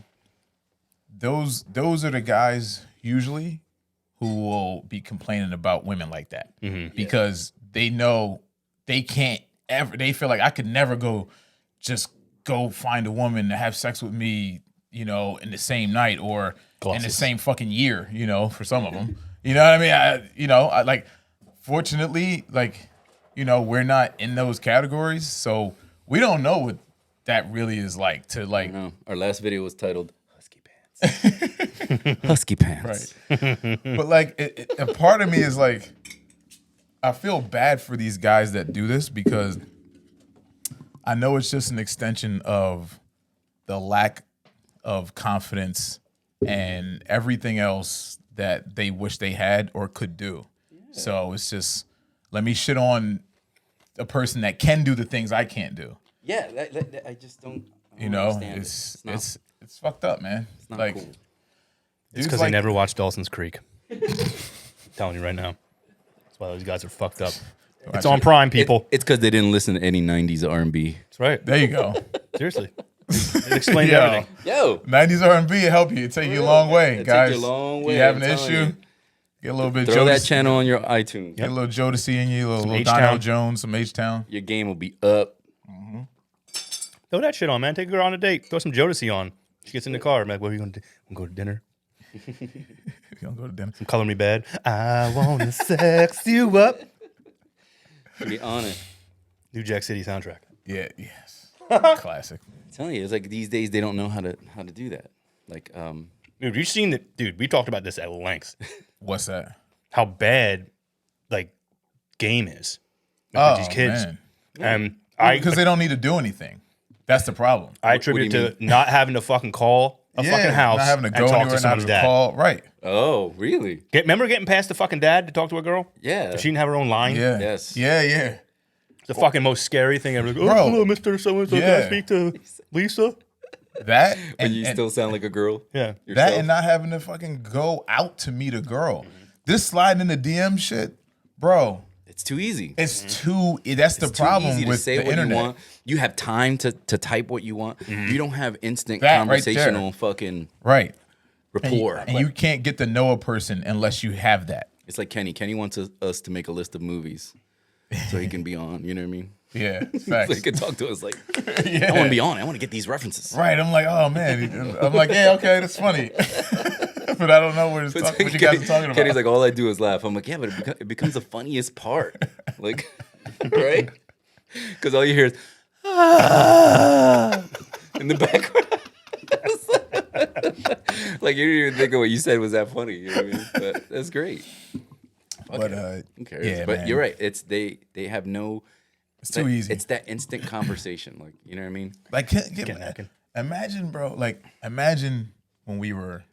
C: Those are the guys usually who will be complaining about women like that, because they know they can't ever. They feel like I could never go find a woman to have sex with me, you know, in the same night or in the same fucking year, you know, for some of them. You know what I mean? I like, fortunately, like, you know, we're not in those categories, so we don't know what that really is like to like.
B: I know. Our last video was titled "Husky Pants." Husky Pants.
C: Right. But like, a part of me is like, I feel bad for these guys that do this, because I know it's just an extension of the lack of confidence and everything else that they wish they had or could do. Yeah. So it's just, let me shit on a person that can do the things I can't do.
B: Yeah, I just don't.
C: You know,
B: understand
C: it's fucked up, man.
B: It's not
C: like,
B: cool.
D: It's because they never watched Dawson's Creek. I'm telling you right now. That's why those guys are fucked up. It's on Prime, people.
B: It's because they didn't listen to any '90s R&B.
D: That's right.
C: There you go.
D: Seriously. It explained everything.
B: Yo,
C: 90s R&B will help you. It take you a long way,
B: It'll
C: guys.
B: take you a long
C: If
B: way,
C: you have an
B: I'm telling
C: issue,
B: you.
C: get a little bit
B: throw that
C: Jodeci.
B: channel on your iTunes.
C: Get a little Jodeci in you, a little
D: H-Town.
C: Donnell Jones, some H-Town.
B: Your game will be up.
D: Throw that shit on, man. Take a girl on a date. Throw some Jodeci on. She gets in the car. I'm like, what are you going to do? I'm going to go to dinner.
C: You don't go to dinner.
D: Some Color Me Bad. I want to sex you up.
B: Be on it.
D: New Jack City soundtrack.
C: Yeah, yes. Classic.
B: I'm telling you, it's like these days they don't know how to do that. Like,
D: Dude, you've seen that. Dude, we talked about this at length.
C: What's that?
D: How bad, like, game is. Like, with these kids.
C: Man.
D: And
C: Because they don't need to do anything. That's the problem.
D: I attribute it to not having to fucking call a fucking house
C: not having to go
D: and talk
C: anywhere,
D: to
C: not
D: someone's
C: to
D: dad.
C: call. Right.
B: oh, really?
D: Remember getting past the fucking dad to talk to a girl?
B: Yeah.
D: If she didn't have her own line?
C: Yeah.
B: Yes.
C: Yeah, yeah.
D: It's the fucking most scary thing ever. Like, oh,
C: Bro.
D: hello, Mr. So-and-so. Can I
C: Yeah.
D: speak to Lisa?
C: That
B: When
C: and,
B: you
C: and
B: still sound like a girl.
D: Yeah.
B: Yourself.
C: that and not having to fucking go out to meet a girl. This sliding in the DM shit, bro.
B: It's too easy.
C: It's too. That's the
B: It's too
C: problem
B: easy to
C: with
B: say
C: the
B: what
C: internet.
B: you want. You have time to type what you want. You don't have instant
C: That right there.
B: conversational fucking.
C: Right.
B: rapport.
C: And you can't get to know a person unless you have that.
B: It's like Kenny. Kenny wants us to make a list of movies so he can be on. You know what I mean?
C: Yeah,
B: So
C: facts.
B: he can talk to us like,
C: Yeah.
B: I want to be on. I want to get these references.
C: Right. I'm like, oh man. I'm like, yeah, okay, that's funny. But I don't know what you guys are talking about.
B: Kenny's like, all I do is laugh. I'm like, yeah, but it becomes the funniest part. Like, right? Because all you hear is, in the background. Like, you didn't even think of what you said was that funny. You know what I mean? But that's great.
C: But
B: Who cares?
C: yeah,
B: But
C: man.
B: you're right. It's they have no.
C: It's too easy.
B: It's that instant conversation. Like, you know what I mean?
C: Like, imagine, bro. Like, imagine when we were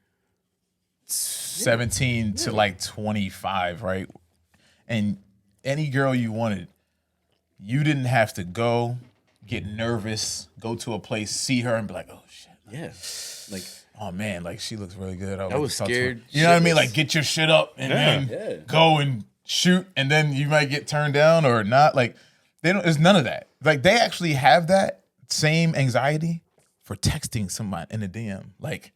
C: 17 to like 25, right? And any girl you wanted, you didn't have to go get nervous, go to a place, see her, and be like, oh shit.
B: Yeah. Like,
C: Oh man, like she looks really good.
B: I was scared.
C: You know what I mean?
B: shitless.
C: Like get your shit up and then
B: Yeah.
C: go and shoot, and then you might get turned down or not. Like they don't. There's none of that. Like they actually have that same anxiety for texting somebody in a DM. Like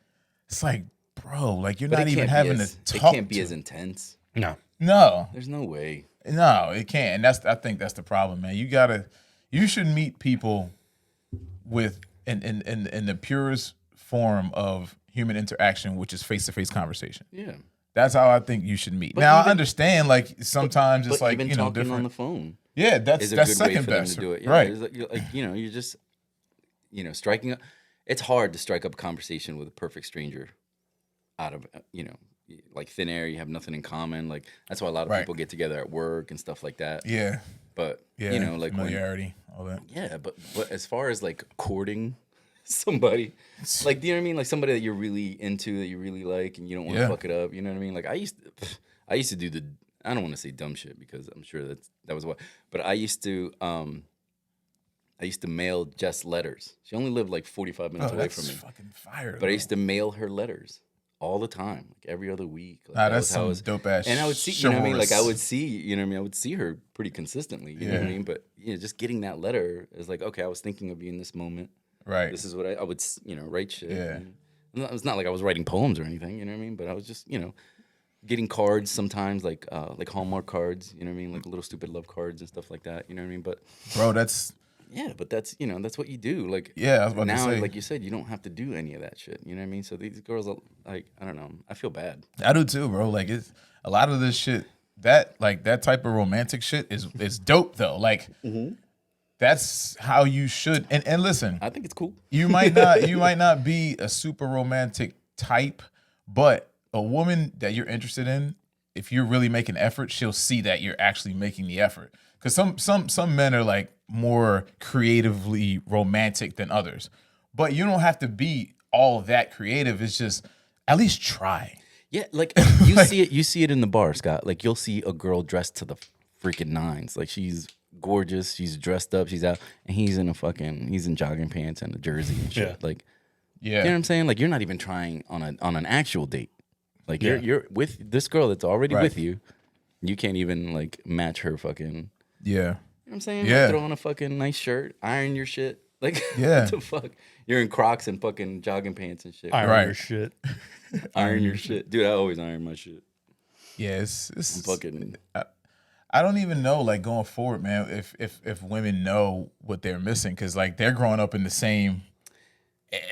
C: it's like, bro, like you're
B: But
C: not
B: it
C: even
B: can't be
C: having
B: as-
C: to
B: It
C: talk.
B: can't be
C: to
B: as intense.
D: No.
C: No,
B: There's no way.
C: no, it can't. And I think that's the problem, man. You should meet people with in the purest form of human interaction, which is face-to-face conversation.
B: Yeah.
C: That's how I think you should meet.
B: But
C: now I
B: even-
C: understand, like sometimes it's
B: But
C: like
B: even
C: different.
B: talking on the phone
C: Yeah, that's
B: is a good way
C: second
B: for them
C: best,
B: to do it. Yeah,
C: right?
B: it's like, you're just, striking up. It's hard to strike up a conversation with a perfect stranger out of, like thin air. You have nothing in common. Like that's why a lot of
C: Right.
B: people get together at work and stuff like that.
C: Yeah,
B: But
C: yeah.
B: like when,
C: familiarity, all that.
B: yeah, but as far as like courting somebody, like, do you know what I mean? Like somebody that you're really into, that you really like, and you don't want to
C: Yeah.
B: fuck it up. You know what I mean? Like I used to do the, I don't want to say dumb shit because I'm sure that was what, but I used to mail Jess letters. She only lived like 45 minutes
C: Oh,
B: away
C: that's
B: from me,
C: fucking fire.
B: but I used to mail her letters all the time, like every other week. Like,
C: Nah,
B: that
C: that's
B: was how it
C: some
B: was.
C: dope ass.
B: And I would see, you know what I mean? Like I
C: chivalrous.
B: would see, you know what I mean? I would see her pretty consistently, you know what I
C: Yeah.
B: mean? But just getting that letter is like, okay, I was thinking of you in this moment.
C: Right.
B: This is what I would, write shit.
C: Yeah.
B: And it's not like I was writing poems or anything, you know what I mean? But I was just, getting cards sometimes, like Hallmark cards, you know what I mean? Like little stupid love cards and stuff like that, you know what I mean? But
C: Bro, that's
B: yeah, but that's, that's what you do. Like,
C: yeah. I was about
B: now,
C: to say.
B: like you said, you don't have to do any of that shit, you know what I mean? So these girls, are, like, I don't know, I feel bad.
C: I do too, bro. Like it's a lot of this shit. That type of romantic shit is dope though. Like that's how you should. And listen,
B: I think it's cool.
C: you might not be a super romantic type, but a woman that you're interested in, if you're really making effort, she'll see that you're actually making the effort. Because some men are like more creatively romantic than others, but you don't have to be all that creative. It's just at least try.
B: Yeah, like you see it in the bar, Scott. Like you'll see a girl dressed to the freaking nines. Like she's gorgeous, she's dressed up, she's out, and he's in jogging pants and a jersey and shit.
D: Yeah.
B: Like,
C: Yeah,
B: you know what I'm saying? Like you're not even trying on an actual date. Like
D: Yeah.
B: you're with this girl that's already
C: Right.
B: with you. You can't even like match her fucking.
C: yeah.
B: You know what I'm saying?
C: Yeah.
B: Like, throw on a fucking nice shirt, iron your shit. Like,
C: Yeah.
B: what the fuck? You're in Crocs and fucking jogging pants and shit.
D: Iron
C: Right.
D: your shit.
B: Iron your shit. Dude, I always iron my shit.
C: Yeah, it's
B: Fucking.
C: I don't even know, like going forward, man, if women know what they're missing, because like they're growing up in the same,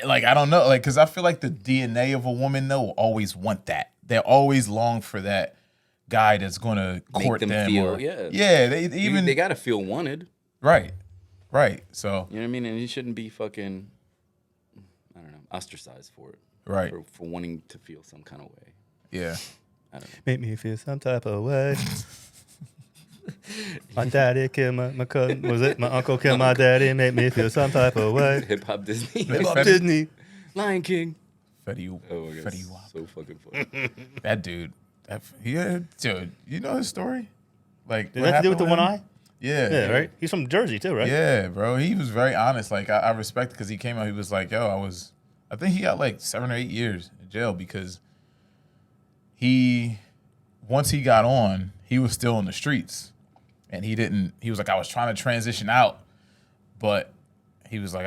C: like I don't know, like because I feel like the DNA of a woman though will always want that. They always long for that guy that's gonna court
B: them
C: them.
B: feel-
C: or,
B: yeah.
C: they even
B: They gotta feel wanted.
C: right. So
B: You know what I mean? And you shouldn't be fucking, I don't know, ostracized for it.
C: right,
B: For wanting to feel some kind of way.
C: yeah,
B: I don't know.
D: Make me feel some type of way. My daddy killed my cousin. Was it? My uncle killed my daddy. Make me feel some type of way.
B: Hip Hop Disney.
C: Hip
D: Love
C: Fetty-
D: Disney.
B: Lion King.
C: Fetty,
B: Oh my god.
C: Fetty Wap.
B: So fucking funny.
C: That dude, dude, you know his story? Like
D: Did
C: what
D: that have to do with the
C: happened
D: one
C: him?
D: eye?
C: Yeah,
D: Yeah, right. He's from Jersey too, right?
C: Yeah, bro. He was very honest. Like I respect because he came out. He was like, "Yo, I think he got like 7 or 8 years in jail because once he got on, he was still in the streets, and he was like, I was trying to transition out, but he was like,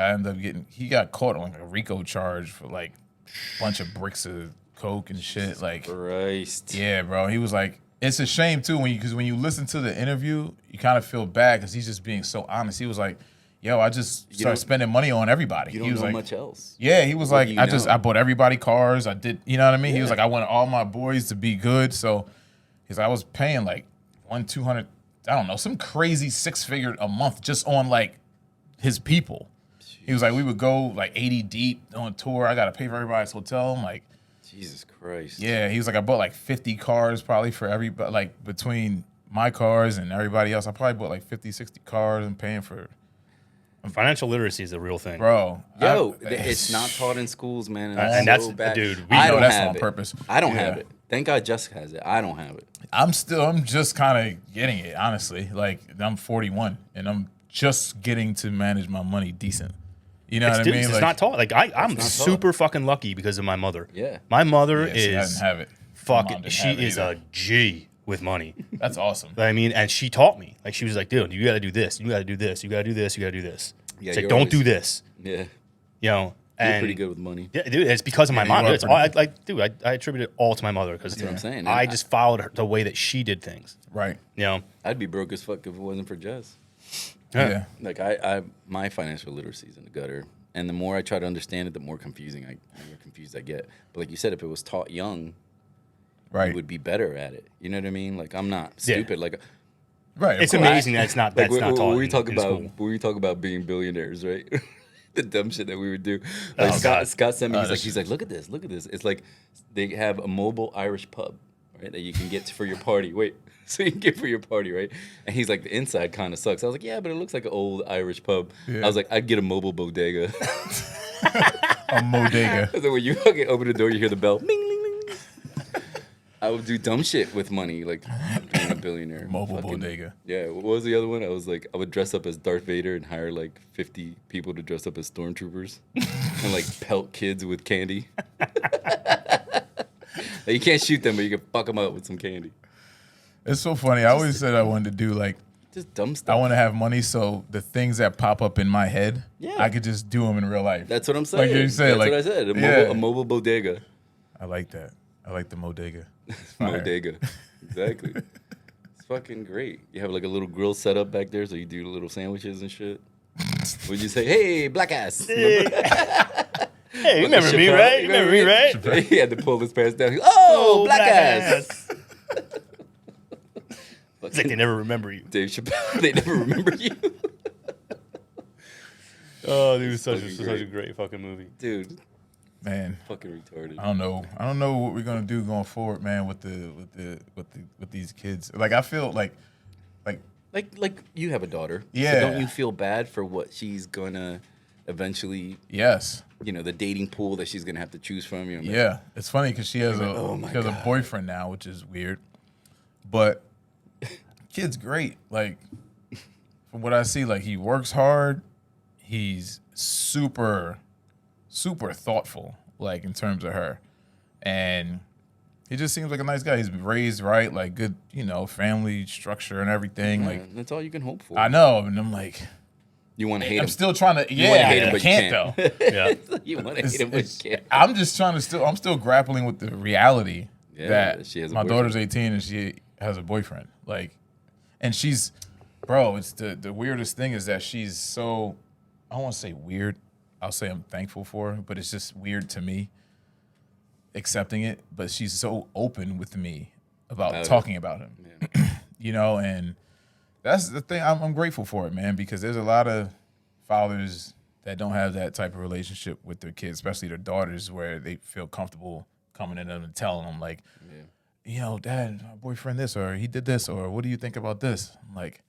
C: he got caught on like a RICO charge for like a bunch of bricks of coke and shit. Like,
B: Christ.
C: yeah, bro. He was like, it's a shame too because when you listen to the interview, you kind of feel bad because he's just being so honest. He was like, yo, I just started spending money on everybody.
B: You don't
C: he was
B: know
C: like,
B: much else.
C: Yeah, he was
B: What
C: like,
B: do you
C: I
B: know?
C: bought everybody cars. I did, you know what I mean? He was
B: Yeah.
C: like, I wanted all my boys to be good. So he's like, I was paying like 200, I don't know, some crazy 6-figure a month just on like his people. He was like, we would go like 80 deep on tour. I got to pay for everybody's hotel. I'm like,
B: Jesus Christ.
C: yeah. He was like, I bought like 50 cars probably for everybody, like between my cars and everybody else. I probably bought like 50, 60 cars and paying for,
D: Financial literacy is a real thing.
C: bro.
B: Yo, it's not taught in schools, man.
D: And
B: that's so
D: that's-
B: bad.
D: dude, we
B: I
D: know
B: don't
C: that's
B: have
C: on
B: it.
C: purpose.
B: I don't
C: Yeah.
B: have it. Thank God Jessica has it. I don't have it.
C: I'm just kind of getting it, honestly. Like, I'm 41 and I'm just getting to manage my money decent. You know what I mean?
D: It's
C: Like,
D: not taught. Like I'm
B: not taught.
D: super fucking lucky because of my mother.
B: Yeah.
D: My mother
C: yeah, see, I
D: is
C: didn't have it. My
D: fucking.
C: mom didn't
D: She
C: have it
D: is
C: either.
D: a G with money.
C: That's awesome.
D: I mean, and she taught me. Like she was like, dude, you got to do this. You got to do this. You got to do this. You got to do this.
B: Yeah,
D: It's like,
B: you're
D: don't
B: always-
D: do this.
B: Yeah.
D: You know.
B: You're
D: And
B: pretty good with money.
D: Yeah, dude, it's because of my
C: you
D: mom.
C: are
D: It's all,
C: pretty-
D: I attribute it all to my mother because
B: That's what I'm saying.
D: I
B: And
D: just followed her, the way that she did things.
C: Right.
D: You know.
B: I'd be broke as fuck if it wasn't for Jess.
C: Yeah.
B: Like my financial literacy is in the gutter, and the more I try to understand it, the more confused I get. But like you said, if it was taught young,
C: Right.
B: you would be better at it. You know what I mean? Like I'm not
D: Yeah.
B: stupid. Like
C: Right. of
D: It's
C: course.
D: amazing that it's not
B: like
D: that's not taught.
B: when we
D: in-
B: talk
D: in
B: about
D: school.
B: when we talk about being billionaires, right? The dumb shit that we would do. Like
D: Oh,
B: Scott,
D: God.
B: Scott sent me.
C: Oh,
B: He's like, look at this. It's like they have a mobile Irish pub, right? That you can get for your party. Wait, so you can get for your party, right? And he's like, the inside kind of sucks. I was like, yeah, but it looks like an old Irish pub.
C: Yeah.
B: I was like, I'd get a mobile bodega.
C: A bodega.
B: So when you fucking open the door, you hear the bell. Bing, bing, bing. I would do dumb shit with money, like being a billionaire.
C: Mobile
B: Fucking-
C: bodega.
B: Yeah, what was the other one? I was like, I would dress up as Darth Vader and hire like 50 people to dress up as stormtroopers and like pelt kids with candy. Like, you can't shoot them, but you can fuck them up with some candy.
C: It's so funny. I always said I wanted to do like,
B: Just dumb stuff.
C: I want to have money so the things that pop up in my head,
B: Yeah.
C: I could just do them in real life.
B: That's what I'm saying.
C: Like you said,
B: That's
C: like,
B: what I said.
C: yeah.
B: A mobile bodega.
C: I like that. I like the bodega. It's fire.
B: Bodega. Exactly. It's fucking great. You have like a little grill set up back there so you do little sandwiches and shit. Would you say, hey, black ass?
D: Hey, you remember me,
B: Chappelle,
D: right? You remember me, right?
B: He had to pull his pants down. He goes, oh, black ass.
D: It's like they never remember you.
B: Dave Chappelle, they never remember you.
D: Oh, dude, it's such
B: Fucking
D: a
B: great.
D: great fucking movie.
B: Dude,
C: Man,
B: fucking retarded.
C: I don't know. I don't know what we're gonna do going forward, man. With these kids. Like I feel like
B: Like you have a daughter.
C: Yeah.
B: So don't you feel bad for what she's gonna eventually,
C: yes,
B: the dating pool that she's gonna have to choose from?
C: yeah. It's funny because she has
B: Oh my
C: she has a
B: God.
C: boyfriend now, which is weird. But kid's great. Like from what I see, like he works hard. He's super thoughtful, like in terms of her, and he just seems like a nice guy. He's raised right, like good, family structure and everything. Like
B: That's all you can hope for.
C: I know, and I'm like,
B: You want to hate
C: I'm
B: him.
C: still trying to.
B: You wanna
C: Yeah,
B: hate him,
C: I
B: but you
C: can't
B: can't.
C: though.
D: Yeah.
B: You want to
C: It's-
B: hate him, but
C: it's-
B: you can't.
C: I'm just trying to I'm still grappling with the reality
B: Yeah,
C: that
B: she has a
C: my
B: boyfriend.
C: daughter's 18 and she has a boyfriend. Like, and she's, bro, it's the weirdest thing is that she's so, I don't want to say weird. I'll say I'm thankful for her, but it's just weird to me accepting it. But she's so open with me about
B: About it.
C: talking about him, and that's the thing. I'm grateful for it, man, because there's a lot of fathers that don't have that type of relationship with their kids, especially their daughters, where they feel comfortable coming in and telling them, like, Dad, my boyfriend this, or he did this, or what do you think about this? I'm like,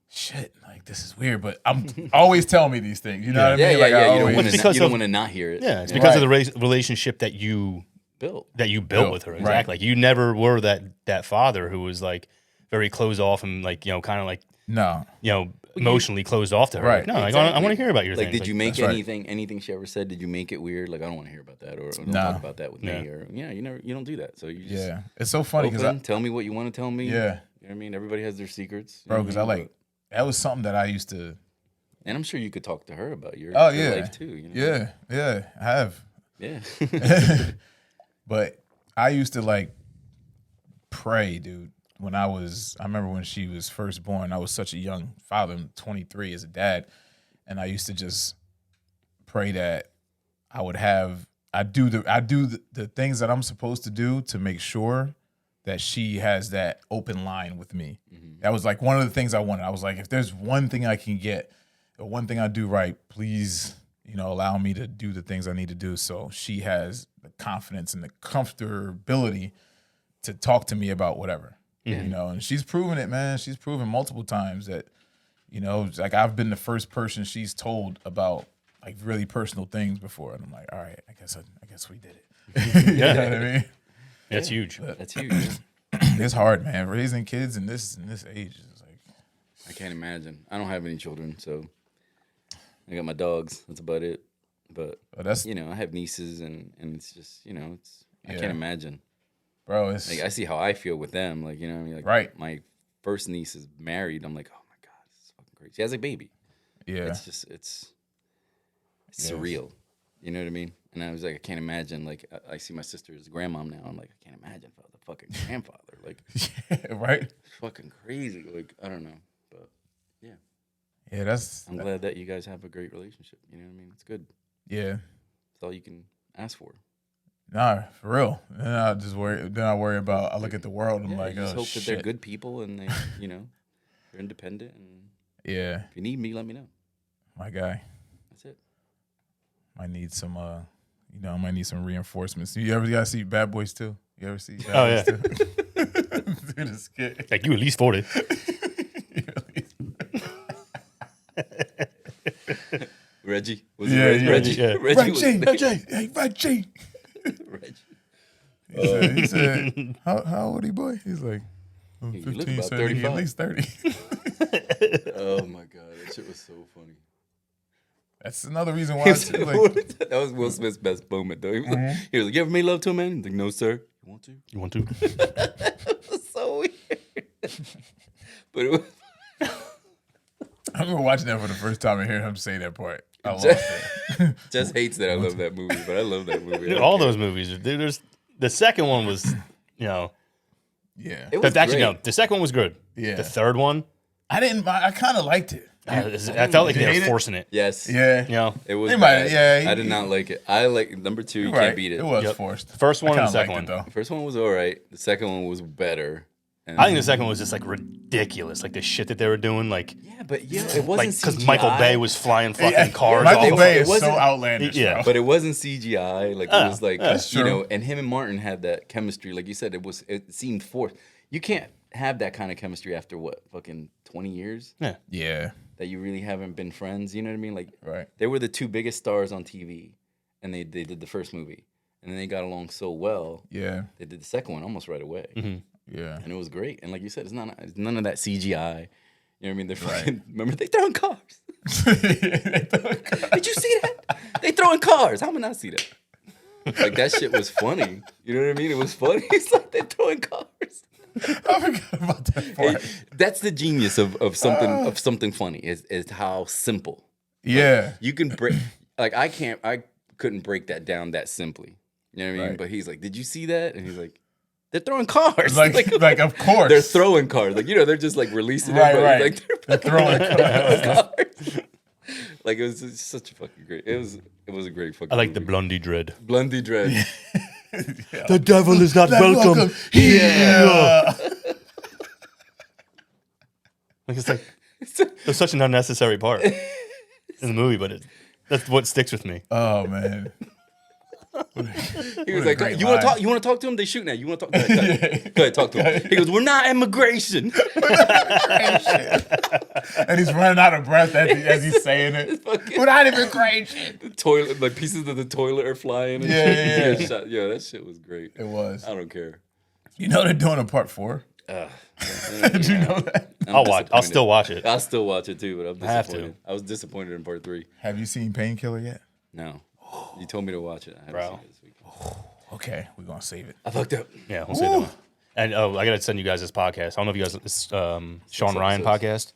C: shit, like, this is weird, but I'm always telling me these things. You know what I
B: Yeah,
C: mean?
B: yeah,
C: Like,
B: yeah.
C: I
B: You don't
C: always-
B: want
D: It's
B: to.
D: because
B: You don't
D: of-
B: want to not hear it.
D: Yeah, it's because of the
C: Right.
D: relationship that you
B: Built.
D: built with her.
C: Right.
D: Exactly. Like you never were that father who was like very closed off and like kind of like
C: No.
D: emotionally closed off to her.
C: Right.
D: Like, no, like, I
B: Exactly.
D: want to hear about your
B: Like,
D: things.
B: did you make
C: that's right.
B: anything she ever said? Did you make it weird? Like, I don't want to hear about that, or don't
C: No.
B: talk about that with me, or you don't do that. So you just
C: Yeah. It's so funny because
B: open, tell me what you want to tell me.
C: Yeah.
B: You know what I mean? Everybody has their secrets, you
C: bro,
B: know
C: because
B: what
C: I
B: mean?
C: like, that was something that I used to,
B: and I'm sure you could talk to her about your
C: oh, yeah.
B: life too. You know?
C: Yeah. I have.
B: Yeah.
C: But I used to like pray, dude. I remember when she was first born, I was such a young father. I'm 23 as a dad. And I used to just pray that I do the things that I'm supposed to do to make sure that she has that open line with me. Mm-hmm. That was like one of the things I wanted. I was like, if there's one thing I can get, or one thing I do right, please, allow me to do the things I need to do so she has the confidence and the comfortability to talk to me about whatever. Mm-hmm. And she's proven it, man. She's proven multiple times that, like I've been the first person she's told about like really personal things before. And I'm like, all right, I guess we did it. You know what I mean?
D: That's huge.
B: That's huge.
C: It's hard, man. Raising kids in this age is like,
B: I can't imagine. I don't have any children, so I got my dogs. That's about it. But I have nieces, and it's just I can't imagine.
C: Bro, it's
B: like I see how I feel with them. Like what I mean, like
C: right.
B: My first niece is married. I'm like, oh my god, this is fucking crazy. She has a baby.
C: Yeah,
B: it's just it's surreal. You know what I mean? And I was like, I can't imagine. Like I see my sister as a grandmom now. I'm like, I can't imagine if I was a fucking grandfather. Like,
C: yeah, right?
B: It's fucking crazy. Like I don't know, but yeah.
C: Yeah,
B: I'm glad that you guys have a great relationship. You know what I mean? It's good.
C: Yeah,
B: it's all you can ask for.
C: Nah, for real. Then I just worry. Then I worry about. I look at the world. And I'm like,
B: just hope
C: shit.
B: that they're good people and they, they're independent. And
C: yeah,
B: if you need me, let me know.
C: My guy.
B: That's it.
C: Might need some. I might need some reinforcements. You ever guys see Bad Boys 2? You ever see?
D: Bad
C: Boys 2? Dude, it's scary.
D: Like you at least 40.
B: Reggie. Was
C: yeah,
B: it Reggie?
D: Yeah.
C: Reggie. He said, how old are you, boy? He's like, I'm 15,
B: about
C: 17, at least 30.
B: Oh my god, that shit was so funny.
C: That's another reason why.
B: That was Will Smith's best moment, though. He was, like, you ever made love to a man? He's like, no, sir. You want to?
D: You want to?
B: That was so weird. But it was.
C: I remember watching that for the first time and hearing him say that part. I lost it.
B: Just hates that I love that movie, but I love that movie.
D: Dude, all those movies. There's the second one was,
C: yeah.
B: It was
D: actually,
B: great.
D: no, the second one was good.
C: Yeah.
D: The third one,
C: I kind of liked it.
D: I felt like they were forcing it.
B: Yes.
C: Yeah.
B: It was
C: They
B: bad.
C: might-
B: I did not like it. I like number 2. You
C: Right.
B: can't beat it.
C: It was forced.
D: The first one
C: I
D: and the
C: kinda
D: second
C: liked
D: one.
C: it, though.
B: The first one was all right. The second one was better. And
D: I think the second one was just like ridiculous, like the shit that they were doing, like
B: it wasn't
D: like
B: CGI.
D: because Michael Bay was flying fucking
C: Yeah,
D: cars.
C: Michael
D: off.
C: Bay
B: It
C: is so
B: wasn't-
C: outlandish.
D: Yeah.
C: Bro.
B: But it wasn't CGI. Like it was like
C: that's true.
B: and him and Martin had that chemistry. Like you said, it seemed forced. You can't have that kind of chemistry after what, fucking 20 years?
C: Yeah.
B: That you really haven't been friends. You know what I mean? Like
C: Right.
B: they were the two biggest stars on TV, and they did the first movie, and then they got along so well.
C: Yeah.
B: They did the second one almost right away.
D: Mm-hmm.
C: Yeah.
B: And it was great. And like you said, it's none of that CGI. You know what I mean? They're fucking, remember they throwing cars. Did you see that? They throwing cars. How am I not see that? Like that shit was funny. You know what I mean? It was funny. It's like they're throwing cars.
C: I forgot about that part.
B: That's the genius of something funny is how simple.
C: Yeah.
B: You can break like I couldn't break that down that simply. You know what I mean?
C: Right.
B: But he's like, did you see that? And he's like, they're throwing cars.
C: Like of course.
B: They're throwing cars. Like, they're just like releasing
C: Right,
B: it. But
C: right.
B: Like,
C: They're throwing
B: cars. Like, it was just such a fucking great. It was a great fucking
D: I like the
B: movie.
D: Blondie Dread.
B: Blondie Dread.
D: The devil is not welcome here. Like it's such an unnecessary part in the movie, but that's what sticks with me.
C: Oh man.
B: He was
C: a
B: like,
C: great
B: you want
C: line.
B: to talk to him? They shooting at you. You want to talk? Go ahead, talk to him. He goes, we're not immigration.
C: And he's running out of breath as he's saying it. We're not immigration.
B: The toilet, like pieces of the toilet are flying. And
C: Yeah.
B: shit. Yeah, that shit was great.
C: It was.
B: I don't care.
C: You know they're doing a part 4? Did you know that?
D: I'll still watch it.
B: I'll still watch it too, but I'm
D: I have to.
B: disappointed. I was disappointed in part 3.
C: Have you seen Painkiller yet?
B: No. You told me to watch it. I haven't seen it this week.
C: Okay, we're gonna save it.
B: I fucked up.
D: Yeah, we'll say that. And I gotta send you guys this podcast. I don't know if you guys this Sean Ryan podcast.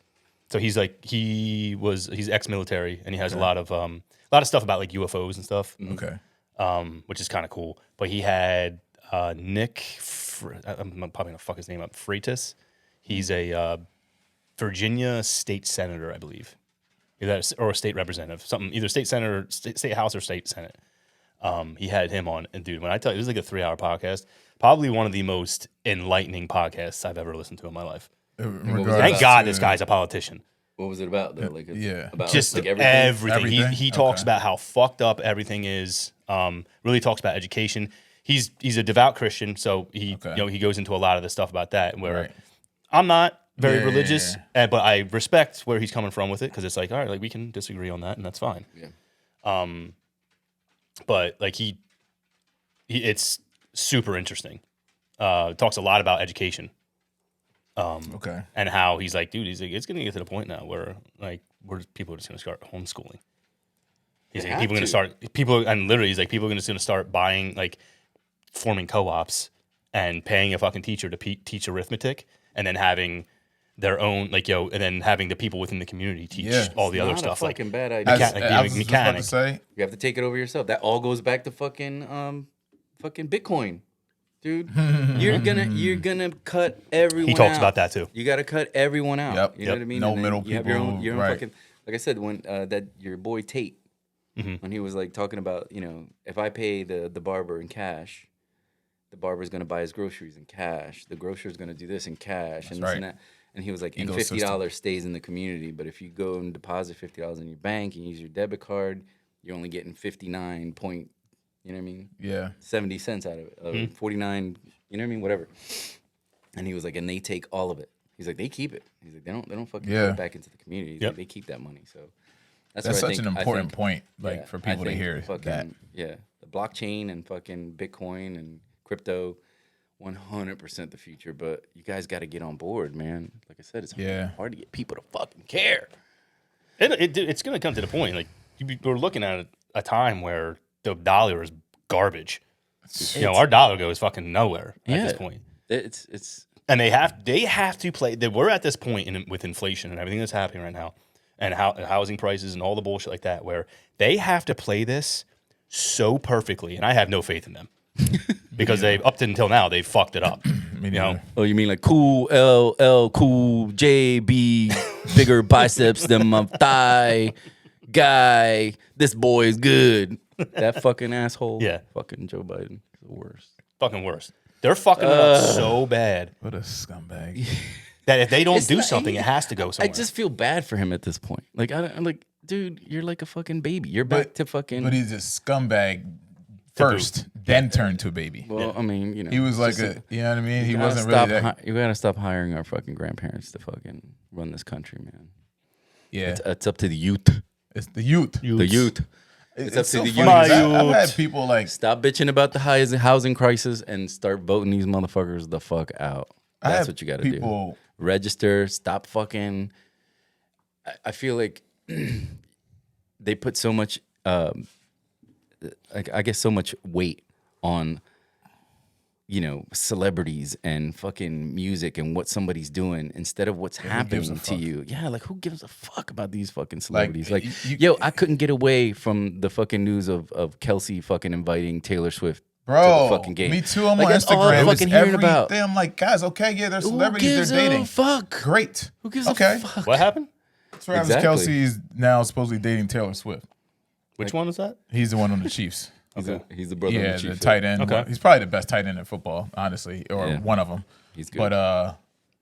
D: So he's he's ex-military and he has a lot of stuff about like UFOs and stuff.
C: Okay.
D: which is kind of cool. But he had Nick, I'm probably going to fuck his name up, Freitas. He's a Virginia state senator, I believe. Or a state representative, something, either state senator, state house, or state senate. He had him on, and dude, when I tell you, it was like a 3-hour podcast, probably one of the most enlightening podcasts I've ever listened to in my life. Thank God this guy's a politician.
B: What was it about though? Like, about
D: just
B: like
D: everything. He talks about how fucked up everything is. Really talks about education. He's a devout Christian, so he he goes into a lot of the stuff about that. Where I'm not very religious, but I respect where he's coming from with it, because it's like, all right, like we can disagree on that, and that's fine. Yeah. But like it's super interesting. Talks a lot about education. And how he's like, dude, he's like, it's gonna get to the point now where people are just gonna start homeschooling. He's like, people are gonna start buying, like, forming co-ops and paying a fucking teacher to teach arithmetic, and then having their own, like, and then having the people within the community teach all the other stuff.
B: Like, fucking bad
C: idea.
B: Mechanic. You have to take it over yourself. That all goes back to fucking Bitcoin. Dude, you're gonna cut everyone out.
D: He talks about that too.
B: You got to cut everyone out.
C: Yep.
B: You know what I mean?
C: No
B: and
C: middle
B: you
C: people.
B: Have your own fucking, like I said, when that your boy Tate, when he was like talking about, if I pay the barber in cash, the barber's gonna buy his groceries in cash. The grocer's gonna do this in cash, and this and that. And he was like, and $50 stays in the community, but if you go and deposit $50 in your bank and use your debit card, you're only getting 59 point. You know what I mean?
C: Yeah.
B: 70 cents out of it. 49, you know what I mean? Whatever. And he was like, and they take all of it. He's like, they keep it. He's like, they don't fucking put it back into the community. Like, they keep that money. So
C: that's such an important point, like, for people to hear that.
B: Yeah. The blockchain and fucking Bitcoin and crypto, 100% the future. But you guys got to get on board, man. Like I said, it's hard to get people to fucking care.
D: It's going to come to the point. Like, we're looking at a time where the dollar is garbage. Our dollar goes fucking nowhere at this point.
B: It's
D: and they have to play. We're at this point with inflation and everything that's happening right now, and housing prices and all the bullshit like that, where they have to play this so perfectly, and I have no faith in them because they've up until now they've fucked it up.
B: Oh, you mean like cool LL, cool JB, bigger biceps than my thigh guy. This boy is good. That fucking asshole.
D: Yeah.
B: Fucking Joe Biden. The worst.
D: Fucking worst. They're fucking it up so bad.
C: What a scumbag.
D: That if they don't do something, it has to go somewhere.
B: I just feel bad for him at this point. Like, I'm like, dude, you're like a fucking baby. You're back to fucking.
C: But he's a scumbag first, then turned to a baby.
B: Well, I mean,
C: he was like you know what I mean? He wasn't really that.
B: You gotta stop hiring our fucking grandparents to fucking run this country, man.
C: Yeah.
B: It's up to the youth.
C: It's the youth.
B: The youth.
C: It's up to the youth. I've had people like
B: stop bitching about the housing crisis and start voting these motherfuckers the fuck out. That's what you got to do. Register. Stop fucking. I feel like they put so much, I guess, so much weight on, celebrities and fucking music and what somebody's doing instead of what's happening to you. Yeah, like, who gives a fuck about these fucking celebrities? Like, I couldn't get away from the fucking news of Kelsey fucking inviting Taylor Swift to the fucking game.
C: Me too. I'm
B: like,
C: on
B: that's
C: Instagram.
B: all I'm fucking hearing about.
C: Day, I'm like, guys, okay, yeah, they're celebrities.
B: Who gives
C: they're dating.
B: A fuck?
C: Great.
B: Who gives a fuck?
D: What happened?
C: Travis Kelsey is now supposedly dating Taylor Swift.
D: Which one is that?
C: He's the one on the Chiefs.
B: He's the brother of the Chiefs.
C: Yeah, the tight end.
D: Okay.
C: He's probably the best tight end in football, honestly, or one of them.
B: He's good.
C: But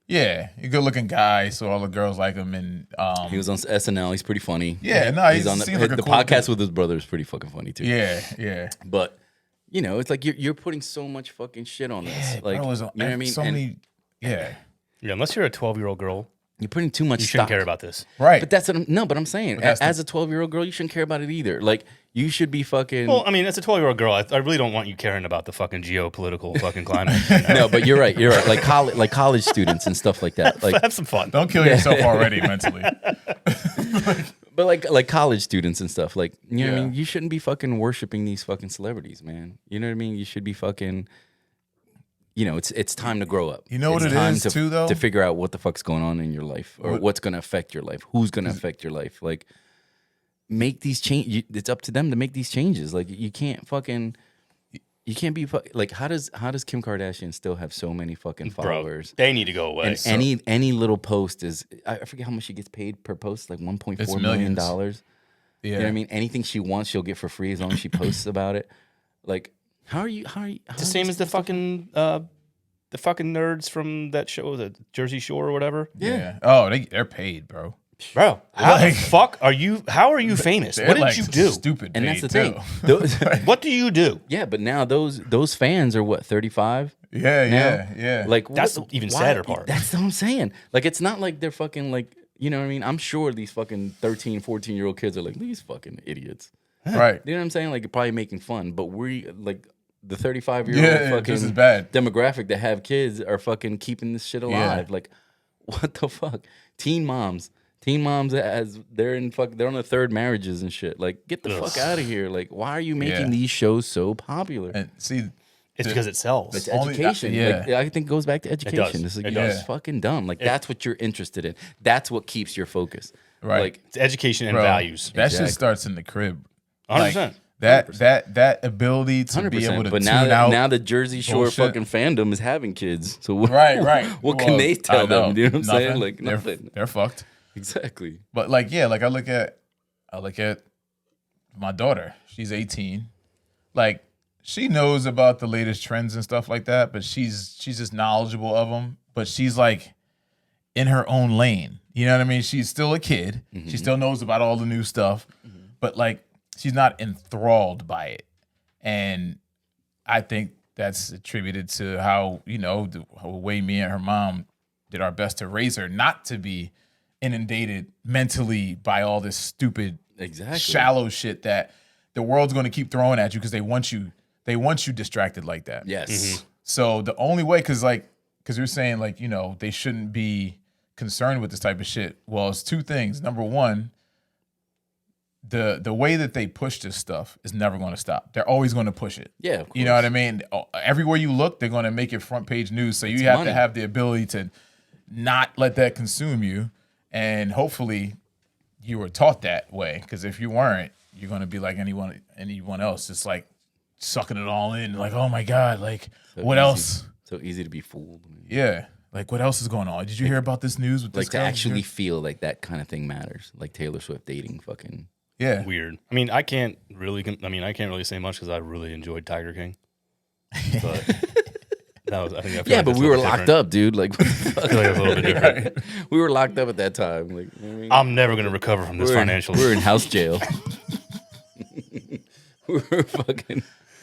C: yeah, a good-looking guy, so all the girls like him. And
B: he was on SNL. He's pretty funny.
C: Yeah, no,
B: he's on the podcast with his brother is pretty fucking funny too.
C: Yeah.
B: But it's like you're putting so much fucking shit on this. Like, you know what I mean?
C: So many. Yeah,
D: unless you're a 12-year-old girl,
B: you're putting too much.
D: You shouldn't care about this,
C: right?
B: But that's what I'm saying. As a 12-year-old girl, you shouldn't care about it either. Like, you should be fucking.
D: Well, I mean, as a 12-year-old girl, I really don't want you caring about the fucking geopolitical fucking climate.
B: No, but you're right. Like college students and stuff like that. Like,
D: have some fun.
C: Don't kill yourself already mentally.
B: But like college students and stuff, like, you know what I mean? You shouldn't be fucking worshiping these fucking celebrities, man. You know what I mean? You should be fucking. It's time to grow up.
C: You know what it is too, though?
B: To figure out what the fuck's going on in your life or what's going to affect your life. Who's going to affect your life? Like, make these changes. It's up to them to make these changes. Like you can't be like how does Kim Kardashian still have so many fucking followers?
D: Bro, they need to go away.
B: And any little post is I forget how much she gets paid per post, like $1.4 million. Yeah. You know what I mean? Anything she wants, she'll get for free as long as she posts about it. Like, how are you?
D: It's the same as the fucking nerds from that show, the Jersey Shore or whatever.
C: Yeah. Oh, they're paid, bro.
D: Bro, how the fuck are you? How are you famous? What did you do?
C: Stupid.
B: And that's the
C: too.
B: thing.
D: What do you do?
B: Yeah, but now those fans are what 35.
C: Yeah.
B: Like
D: that's the even sadder part.
B: That's what I'm saying. Like it's not like they're fucking like you know what I mean. I'm sure these fucking 13, 14-year-old kids are like these fucking idiots.
C: Right.
B: You know what I'm saying? Like probably making fun, but we like the 35-year-old fucking
C: this is bad.
B: demographic that have kids are fucking keeping this shit alive.
C: Yeah.
B: Like what the fuck? Teen moms as they're on their third marriages and shit. Like get the fuck out of here. Like why are you making these shows so popular?
C: And see,
D: it's because it sells.
B: It's education. Like, I think it goes back to education.
D: does.
B: It's fucking dumb. Like that's what you're interested in. That's what keeps your focus.
C: Right.
B: Like
D: It's education and
C: bro,
D: values.
C: that shit starts in the crib.
D: 100%.
C: That ability to be able to
B: but
C: tune out.
B: now the Jersey Shore
C: bullshit.
B: fucking fandom is having kids. So what,
C: Right.
B: What can they tell them? You know what I'm saying?
C: Nothing.
B: Like nothing.
C: They're fucked.
B: Exactly.
C: But like, yeah, like I look at my daughter. She's 18. Like she knows about the latest trends and stuff like that, but she's just knowledgeable of them. But she's like in her own lane. You know what I mean? She's still a kid. She still knows about all the new stuff, but like she's not enthralled by it. And I think that's attributed to how, you know, the way me and her mom did our best to raise her not to be inundated mentally by all this stupid, shallow shit that the world's going to keep throwing at you because they want you distracted like that.
B: Yes.
C: So the only way, because you're saying like, you know, they shouldn't be concerned with this type of shit. Well, it's two things. Number one, the way that they push this stuff is never going to stop. They're always going to push it.
B: Yeah, of course.
C: You know what I mean? Everywhere you look, they're going to make it front page news. So you have to have the ability to not let that consume you. And hopefully you were taught that way. Because if you weren't, you're going to be like anyone else, just like sucking it all in. Like, oh my God, like what else?
B: So easy to be fooled.
C: Yeah. Like what else is going on? Did you hear about this news with this
B: Like to
C: girl?
B: actually feel like that kind of thing matters. Like Taylor Swift dating fucking.
C: Yeah.
D: Weird. I mean, I can't really say much because I really enjoyed Tiger King. But I feel
B: But we were locked up, dude. Like, what the fuck?
D: I feel like it's a little bit different.
B: We were locked up at that time. Like, you know what I mean?
D: I'm never gonna recover from this financially.
B: We're in house jail. We were fucking.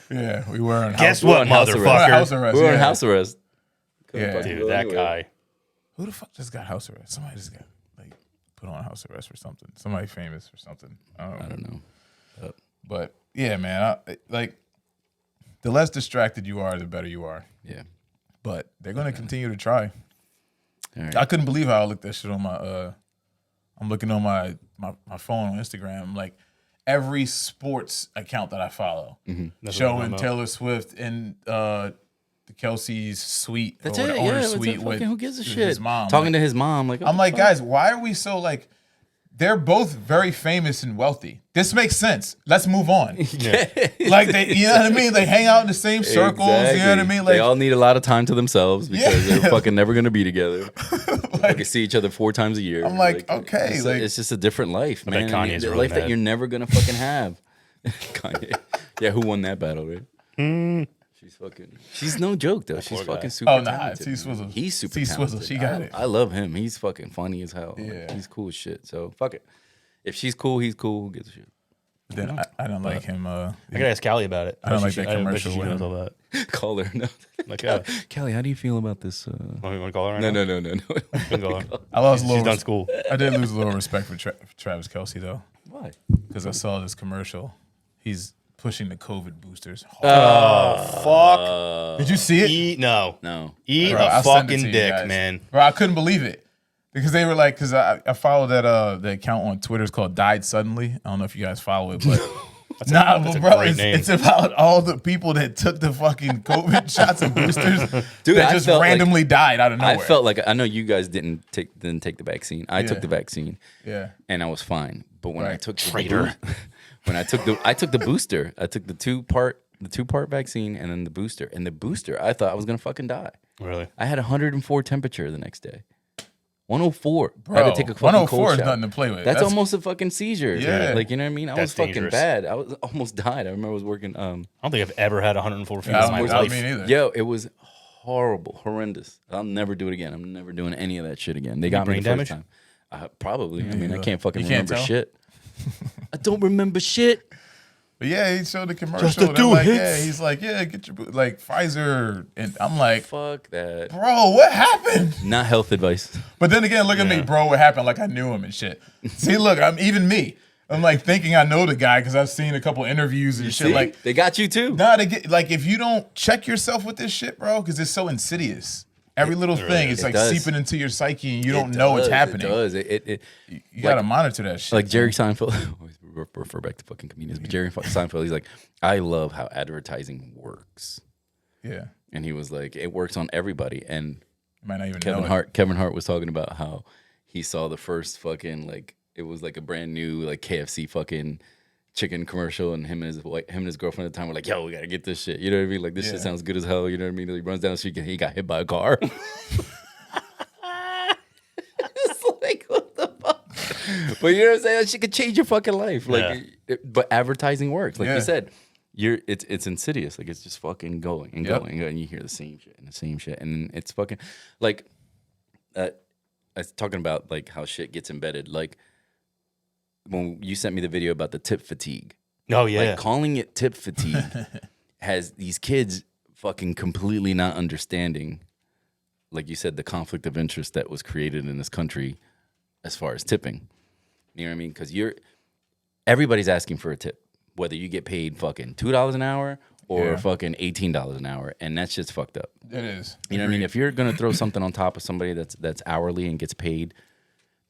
C: Yeah, we were in
D: Guess
C: house.
D: what,
B: house arrest.
D: motherfucker?
C: House arrest.
B: We were
C: yeah.
B: in house arrest.
C: Yeah.
D: Dude, that guy.
C: Who the fuck just got house arrest? Somebody just got like put on house arrest for something. Somebody famous or something. I
B: don't know.
C: But yeah, man, like the less distracted you are, the better you are.
B: Yeah.
C: But they're gonna continue to try.
B: All right.
C: I couldn't believe how I looked that shit on my. I'm looking on my phone on Instagram, like every sports account that I follow, showing Taylor Swift in the Kelsey's suite
B: That's
C: or
B: it.
C: the
B: Yeah.
C: owner's suite with
B: Who gives a
C: his
B: shit?
C: mom.
B: Talking
C: Like,
B: to his mom. Like,
C: I'm like, guys, why are we so like? They're both very famous and wealthy. This makes sense. Let's move on. Like they, you know what I mean? They hang out in the same circles. You know what I mean? Like
B: they all need a lot of time to themselves because they're fucking never gonna be together. They can see each other 4 times a year.
C: I'm like, okay,
B: it's,
C: like-
B: it's just a different life, man.
D: Kanye's
B: The
D: really
B: life that
D: mad.
B: you're never gonna fucking have. Kanye. Yeah, who won that battle, right? She's no joke though. She's
D: poor
B: fucking
D: guy.
B: super
C: Oh, nah,
B: talented.
C: T-Swizzle.
B: He's super
C: T-Swizzle,
B: talented.
C: she got it.
B: I love him. He's fucking funny as hell. Like,
C: Yeah.
B: he's cool as shit. So fuck it. If she's cool, he's cool. Who gives a shit?
C: Then I don't like him.
D: I gotta ask Callie about it.
C: I don't
D: Bet
C: like
D: she-
C: that
D: bet
C: commercial
D: She
C: with
D: knows
C: him.
D: all that.
B: Call her. No.
D: Like, yeah.
B: Kelly, how do you feel about this?
D: Want to call her right
B: No.
D: now?
B: No.
D: You can call her.
C: I lost a
D: She's
C: little.
D: done school.
C: I did lose a little respect for Travis Kelce though,
B: Why?
C: because I saw this commercial. He's pushing the COVID boosters.
D: Fuck.
C: Did you see it?
D: Eat no. Eat
C: Bro,
D: a
C: I'll send it
D: fucking
C: to you
D: dick,
C: guys.
D: man.
C: Bro, I couldn't believe it because they were like, because I followed that the account on Twitter. It's called Died Suddenly. I don't know if you guys follow it, but Nah,
D: that's
C: but
D: a
C: bro,
D: great name.
C: it's about all the people that took the fucking COVID shots and boosters
B: Dude,
C: that
B: I
C: just
B: felt like-
C: randomly died out of nowhere.
B: I felt like I know you guys didn't take the vaccine. I took
C: Yeah.
B: the vaccine.
C: Yeah.
B: And I was fine. But when I
C: Right.
B: took
D: Traitor.
B: when I took the booster, I took the two-part vaccine and then the booster. And the booster, I thought I was gonna fucking die.
D: Really?
B: I had 104 temperature the next day. 104. I
C: Bro,
B: had to take a fucking
C: 104
B: cold
C: is
B: shower.
C: nothing to play with.
B: That's almost a fucking seizure.
C: Yeah.
B: Like, you know what I mean? I was
D: That's
B: fucking
D: dangerous.
B: bad. I was almost died. I remember I was working
D: I don't think I've ever had 104 feet
C: Yeah,
D: in my
C: I
D: life.
C: mean either.
B: Yo, it was horrible, horrendous. I'll never do it again. I'm never doing any of that shit again. They got me
D: brain
B: the first
D: damage?
B: time. Probably. I mean, I can't fucking
C: You can't
B: remember
C: tell?
B: shit. I don't remember shit.
C: But yeah, he showed the commercial.
D: Just a
C: and
D: few
C: I'm like,
D: hits.
C: yeah, he's like, yeah, get your like Pfizer, and I'm like,
B: Fuck that.
C: bro, what happened?
B: Not health advice.
C: But then again, look at me, bro. What happened? Like I knew him and shit. See, look, I'm even me. I'm like thinking I know the guy because I've seen a couple interviews and shit.
B: See?
C: Like,
B: They got you too.
C: nah, they get like if you don't check yourself with this shit, bro, because it's so insidious. Every little thing, it's
B: It
C: like
B: does.
C: seeping into your psyche, and you
B: It
C: don't know it's
B: does,
C: happening.
B: It does. It
C: You gotta monitor that shit.
B: like Jerry Seinfeld. Always refer back to fucking comedians, but Jerry Seinfeld. He's like, I love how advertising works,
C: yeah,
B: and he was like, it works on everybody. And
C: you might not even know
B: Kevin Hart was talking about how he saw the first fucking like it was like a brand new like KFC fucking chicken commercial, and him and his girlfriend at the time were like, yo, we gotta get this shit. You know what I mean? Like this shit sounds good as hell. You know what I mean? He runs down the street and he got hit by a car. It's like what the fuck? But you know what I'm saying? That shit could change your fucking life. Like, but advertising works. Like
C: Yeah.
B: you said, it's insidious. Like it's just fucking going and
C: Yep.
B: going and going. And you hear the same shit and the same shit, and it's fucking like. I was talking about like how shit gets embedded. Like when you sent me the video about the tip fatigue.
D: Oh, yeah.
B: Like calling it tip fatigue has these kids fucking completely not understanding, like you said, the conflict of interest that was created in this country as far as tipping. You know what I mean? Because everybody's asking for a tip, whether you get paid fucking $2 an hour or fucking $18 an hour, and that's just fucked up.
C: it is.
B: You know what I mean? If you're gonna throw something on top of somebody that's hourly and gets paid,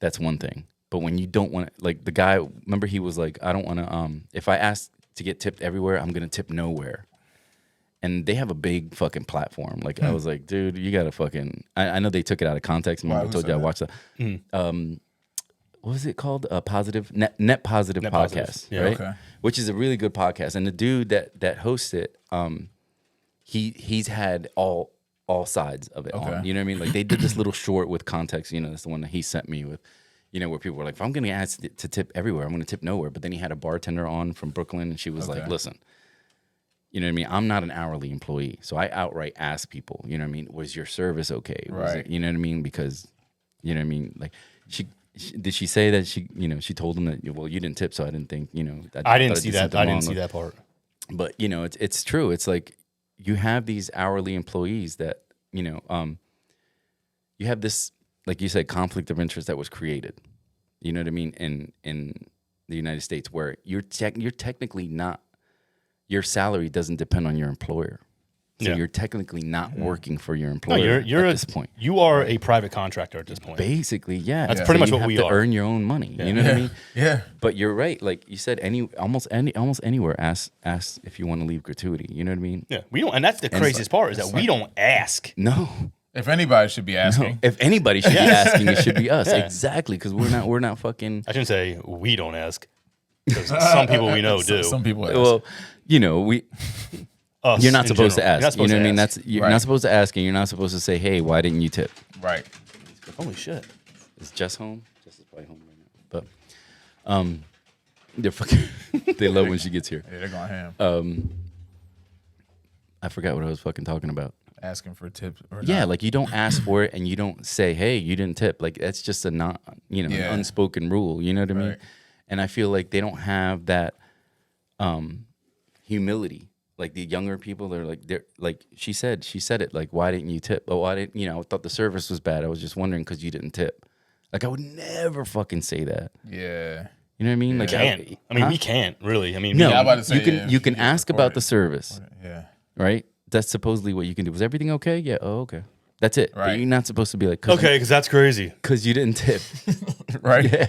B: that's one thing. But when you don't want to, like the guy, remember he was like, I don't want to. If I ask to get tipped everywhere, I'm gonna tip nowhere. And they have a big fucking platform. Like I was like, dude, you gotta fucking. I know they took it out of context. Remember I
C: who
B: told
C: said
B: you I
C: that?
B: watched that. What was it called? A positive net positive
D: Net
B: podcast,
D: Positive. Yeah.
B: right?
C: Okay.
B: Which is a really good podcast. And the dude that hosts it, he's had all sides of it on.
C: Okay.
B: You know what I mean? Like they did this little short with context. You know, that's the one that he sent me with. You know, where people were like, if I'm gonna ask to tip everywhere, I'm gonna tip nowhere. But then he had a bartender on from Brooklyn, and she was like, listen. You know what I mean? I'm not an hourly employee, so I outright ask people. You know what I mean? Was your service okay? Was
C: Right.
B: it, you know what I mean? Because, you know what I mean? Like, did she say that she told him that? Well, you didn't tip, so I didn't think. You know,
D: I didn't
B: thought
D: see
B: did
D: that.
B: something
D: I
B: wrong
D: didn't see
B: with-
D: that part.
B: But you know, it's true. It's like you have these hourly employees that you know, you have this, like you said, conflict of interest that was created. You know what I mean? In the United States, where you're technically not, your salary doesn't depend on your employer. So
D: Yeah.
B: you're technically not working for your
D: No,
B: employer
D: you're
B: at
D: a,
B: this point.
D: You are a private contractor at this point.
B: Basically, yeah.
D: That's
B: So
D: pretty much
B: you
D: what
B: have
D: we
B: to
D: are.
B: earn your own money. You know what I mean?
C: Yeah.
B: But you're right. Like you said, almost anywhere, ask if you want to leave gratuity. You know what I mean?
D: Yeah, we don't, and that's the craziest part is that we don't ask.
B: No.
C: If anybody should be asking,
B: If anybody should be asking, it should be us. Exactly, because we're not fucking.
D: I shouldn't say we don't ask, because some people we know do.
C: some people ask.
B: Well, you know,
D: Us
B: you're not
D: in
B: supposed
D: general.
B: to
D: You're
B: ask.
D: not
B: You know what I mean?
D: supposed to
B: That's you're
C: Right.
B: not supposed to ask, and you're not supposed to say, "Hey, why didn't you tip?"
C: right.
D: ask. Holy shit!
B: Is Jess home? Jess is probably home right now. But they're fucking. They love when she gets here.
C: Yeah, they're going ham.
B: I forgot what I was fucking talking about.
C: Asking for tips. Or
B: Yeah,
C: not.
B: like you don't ask for it and you don't say, "Hey, you didn't tip." Like that's just a not, an
C: Yeah.
B: unspoken rule. You know what I mean?
C: Right.
B: And I feel like they don't have that humility. Like the younger people, they're like she said it. Like, why didn't you tip? Oh, why didn't I thought the service was bad. I was just wondering because you didn't tip. Like I would never fucking say that.
C: Yeah.
B: You know what I mean? Like
D: Can't. I mean, we can't really. I mean,
B: No,
C: Yeah, I'm about to say,
B: you can
C: yeah,
B: you can
C: yeah,
B: ask
C: report
B: about
C: it.
B: the service,
C: Yeah.
B: right? That's supposedly what you can do. Was everything okay? Yeah. Oh, okay. That's it. But
C: Right.
B: you're not supposed to be like,
D: okay, because that's crazy.
B: because you didn't tip.
C: Right.
B: Yeah.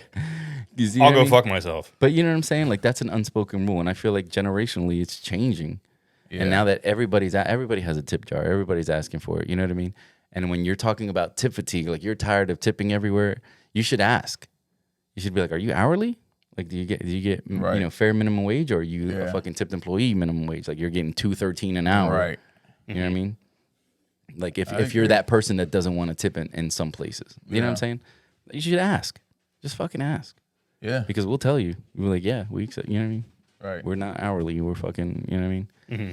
B: You see
D: I'll
B: what I
D: go
B: mean?
D: fuck myself.
B: But you know what I'm saying? Like that's an unspoken rule, and I feel like generationally it's changing.
C: Yeah.
B: And now that everybody has a tip jar, everybody's asking for it. You know what I mean? And when you're talking about tip fatigue, like you're tired of tipping everywhere, you should ask. You should be like, "Are you hourly? Like, do you get
C: Right.
B: fair minimum wage, or are you a
C: Yeah.
B: fucking tipped employee minimum wage? Like you're getting $2.13 an hour,
C: Right.
B: You know what I mean? Like if
C: agree.
B: you're that person that doesn't want to tip in some places, you know what I'm
C: Yeah.
B: saying? You should ask. Just fucking ask.
C: Yeah.
B: Because we'll tell you. We're like, yeah, we accept, you know what I mean?
C: Right.
B: We're not hourly. We're fucking, you know what I mean?
D: Mm-hmm.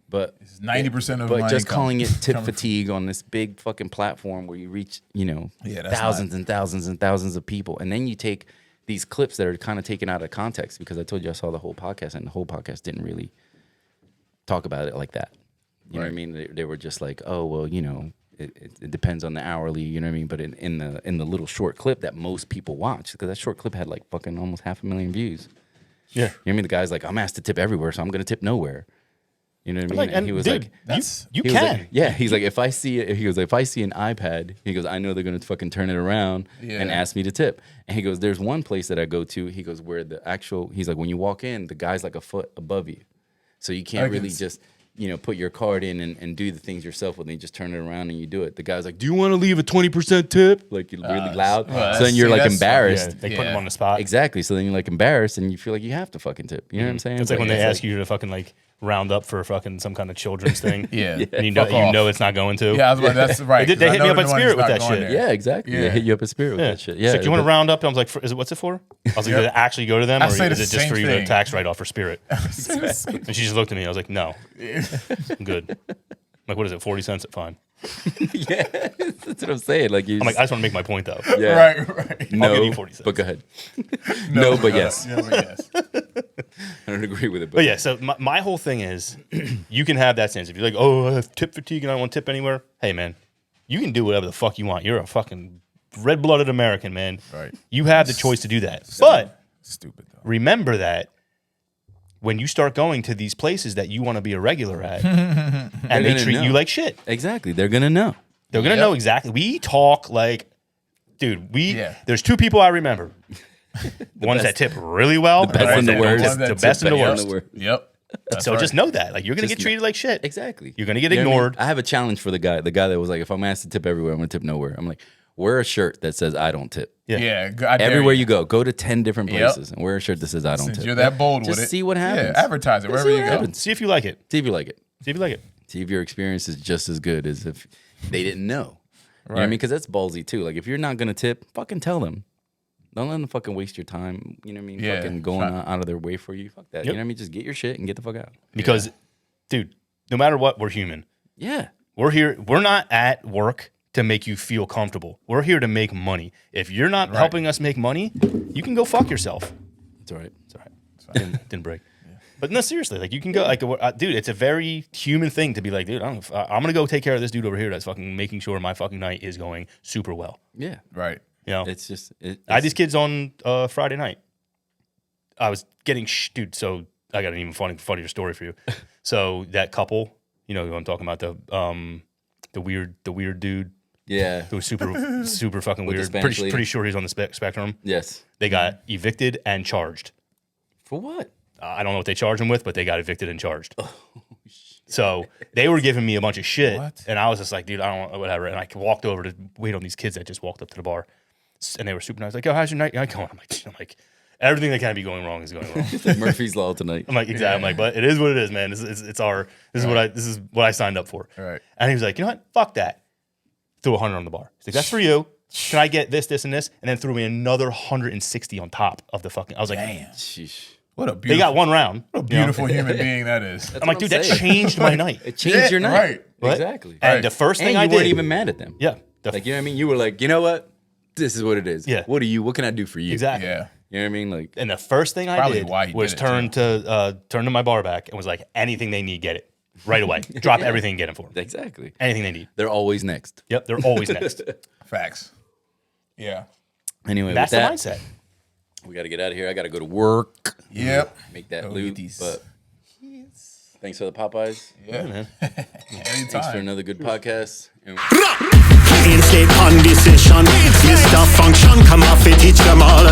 B: But
C: 90% of
B: but
C: my
B: just
C: income
B: calling it tip
C: coming from-
B: fatigue on this big fucking platform where you reach,
C: Yeah, that's
B: thousands and thousands and thousands of people. And then you take these clips that are kind of taken out of context, because I told you I saw the whole podcast, and the whole podcast didn't really talk about it like that. You know what I
C: Right.
B: mean? They were just like, oh, well, it depends on the hourly, you know what I mean? But in the little short clip that most people watch, because that short clip had like fucking almost 500,000 views.
D: Yeah.
B: You know what I mean? The guy's like, I'm asked to tip everywhere, so I'm going to tip nowhere. You know what I mean?
D: Like, and
B: he was
D: dude,
B: like,
C: That's
D: you
B: he was
D: can.
B: like, yeah, he's like, if I see an iPad, he goes, I know they're gonna fucking turn it around and
C: Yeah.
B: ask me to tip. And he goes, there's one place that I go to. He goes, where he's like, when you walk in, the guy's like a foot above you, so you can't really just put your card in and do the things yourself. When they just turn it around and you do it, the guy's like, do you want to leave a 20% tip? Like really loud.
C: well,
B: So then you're like
C: that's
B: embarrassed.
D: Yeah, they put them on the spot.
B: Exactly. So then you're like embarrassed, and you feel like you have to fucking tip. You know what I'm saying?
D: It's like when
B: But
D: they ask you to fucking like round up for fucking some kind of children's thing.
C: Yeah.
D: And you
C: Fuck off.
D: know it's not going to.
C: Yeah, I was like, that's right.
D: They
C: 'cause I
D: hit
C: know
D: me up
C: the
D: at
C: money's
D: Spirit with
C: not
D: that
C: going
D: shit.
C: there.
B: Yeah, exactly.
C: Yeah.
B: They hit you up at Spirit with that shit. Yeah.
D: It's like, you want to round up? I was like, is it what's it for? I was like, does it actually go to them,
C: I
D: or
C: say
D: is
C: the
D: it just
C: same
D: for you
C: thing.
D: to tax write off for Spirit? And she just looked at me. I was like, no, I'm good. I'm like, what is it? 40 cents? Fine.
B: Yeah, that's what I'm saying. Like you.
D: I'm like, I just want to make my point though.
B: yeah.
C: Right.
B: No,
D: give you 40 cents.
B: but go ahead. No, but yes.
C: Yeah, but yes.
B: I don't agree with it.
D: But yeah, so my whole thing is, you can have that sense. If you're like, oh, I have tip fatigue and I don't want to tip anywhere. Hey, man, you can do whatever the fuck you want. You're a fucking red-blooded American, man.
C: Right.
D: You have the choice to do that. But
C: Stupid though.
D: remember that when you start going to these places that you want to be a regular at, and they
B: gonna
D: treat
B: know.
D: you like shit,
B: Exactly. They're gonna know.
D: they're gonna
C: Yep.
D: know exactly. We talk like, dude.
C: Yeah.
D: There's two people I remember. Ones that tip really well,
B: best
D: and
B: and the
D: ones that don't
B: worst.
D: tip the best and the worst.
C: Yep. That's
D: So
C: right.
D: just know that, like, you're gonna
B: Just
D: get treated like shit.
B: Exactly.
D: You're gonna get
B: You know what I mean?
D: ignored.
B: I have a challenge for the guy that was like, if I'm asked to tip everywhere, I'm gonna tip nowhere. I'm like, wear a shirt that says I don't tip.
C: Yeah. I dare
B: Everywhere you go to 10 different
C: Yep.
B: places and wear a shirt that says I don't
C: Since
B: tip.
C: you're that bold
B: Just
C: with it.
B: see what happens.
C: Yeah, advertise it
B: Just
C: wherever
B: see
C: you
B: what
C: go.
B: happens.
D: See if you like it.
B: See if you like it.
D: See if you like it.
B: See if your experience is just as good as if they didn't know. You know what I
C: Right.
B: mean? Because that's ballsy too. Like if you're not gonna tip, fucking tell them. Don't let them fucking waste your time. You know what I mean?
C: Yeah,
B: Fucking going
C: try-
B: out of their way for you. Fuck that. You
D: Yep.
B: know what I mean? Just get your shit and get the fuck out.
D: Because, dude, no matter what, we're human.
B: Yeah.
D: We're here. We're not at work to make you feel comfortable. We're here to make money. If you're not helping us make money, you can go fuck yourself.
B: That's all right.
D: It's all right. Didn't break. But no, seriously, like, you can go, like, dude, it's a very human thing to be like, dude, I'm going to go take care of this dude over here that's fucking making sure my fucking night is going super well.
B: Yeah.
C: Right.
D: You know,
B: It's just
D: I had these kids on Friday night. I was getting, dude, so I got an even funnier story for you. So that couple, you know who I'm talking about, the weird dude
B: yeah.
D: who was super fucking
B: With the
D: weird.
B: Spanish lady?
D: Pretty sure he's on the spectrum.
B: Yes.
D: They got evicted and charged.
B: For what?
D: I don't know what they charged him with, but they got evicted and charged. So they were giving me a bunch of shit,
C: What?
D: and I was just like, dude, I don't whatever. And I walked over to wait on these kids that just walked up to the bar, and they were super nice. Like, oh, how's your night going? I'm like, everything that can be going wrong is going wrong.
B: It's like Murphy's Law tonight.
D: I'm like, exactly. I'm like, but it is what it is, man. This is what I signed up for.
C: Right.
D: And he was like, you know what? Fuck that. Threw 100 on the bar. He's like, that's for you. Can I get this, this, and this? And then threw me another 160 on top of the fucking. I was like,
C: Damn.
B: Sheesh.
C: What a
D: they
C: beautiful,
D: got one round.
C: what a beautiful human being that is.
D: I'm like,
B: what
D: dude,
B: I'm
D: that
B: saying.
D: changed my night.
B: It changed your night.
C: Right.
D: What?
B: Exactly.
D: And
C: Right.
D: the first thing
B: And
D: I
B: you
D: did,
B: weren't even mad at them.
D: yeah,
B: Like, you know what I mean? You were like, you know what? This is what it is.
D: Yeah.
B: What can I do for you?
D: exactly.
C: Yeah.
B: You know what I mean? Like,
D: And the first thing I
C: Probably
D: did
C: why he
D: was
C: did it,
D: turn to my bar back and was like, anything they need, get it right away. Drop everything, and get it for them.
B: exactly.
D: Anything they need.
B: They're always next.
D: Yep, they're always next.
C: Facts. Yeah.
B: Anyway,
D: That's
B: with
D: the
B: that,
D: mindset.
B: we got to get out of here. I got to go to work.
C: Yep.
B: Make that
C: Go
B: loot.
C: get these.
B: But thanks for the Popeyes.
C: Yeah.
D: Man.
C: Anytime.
B: Thanks for another good podcast. And
A: Instate on decision. Mr. Function, come off it, teach them all.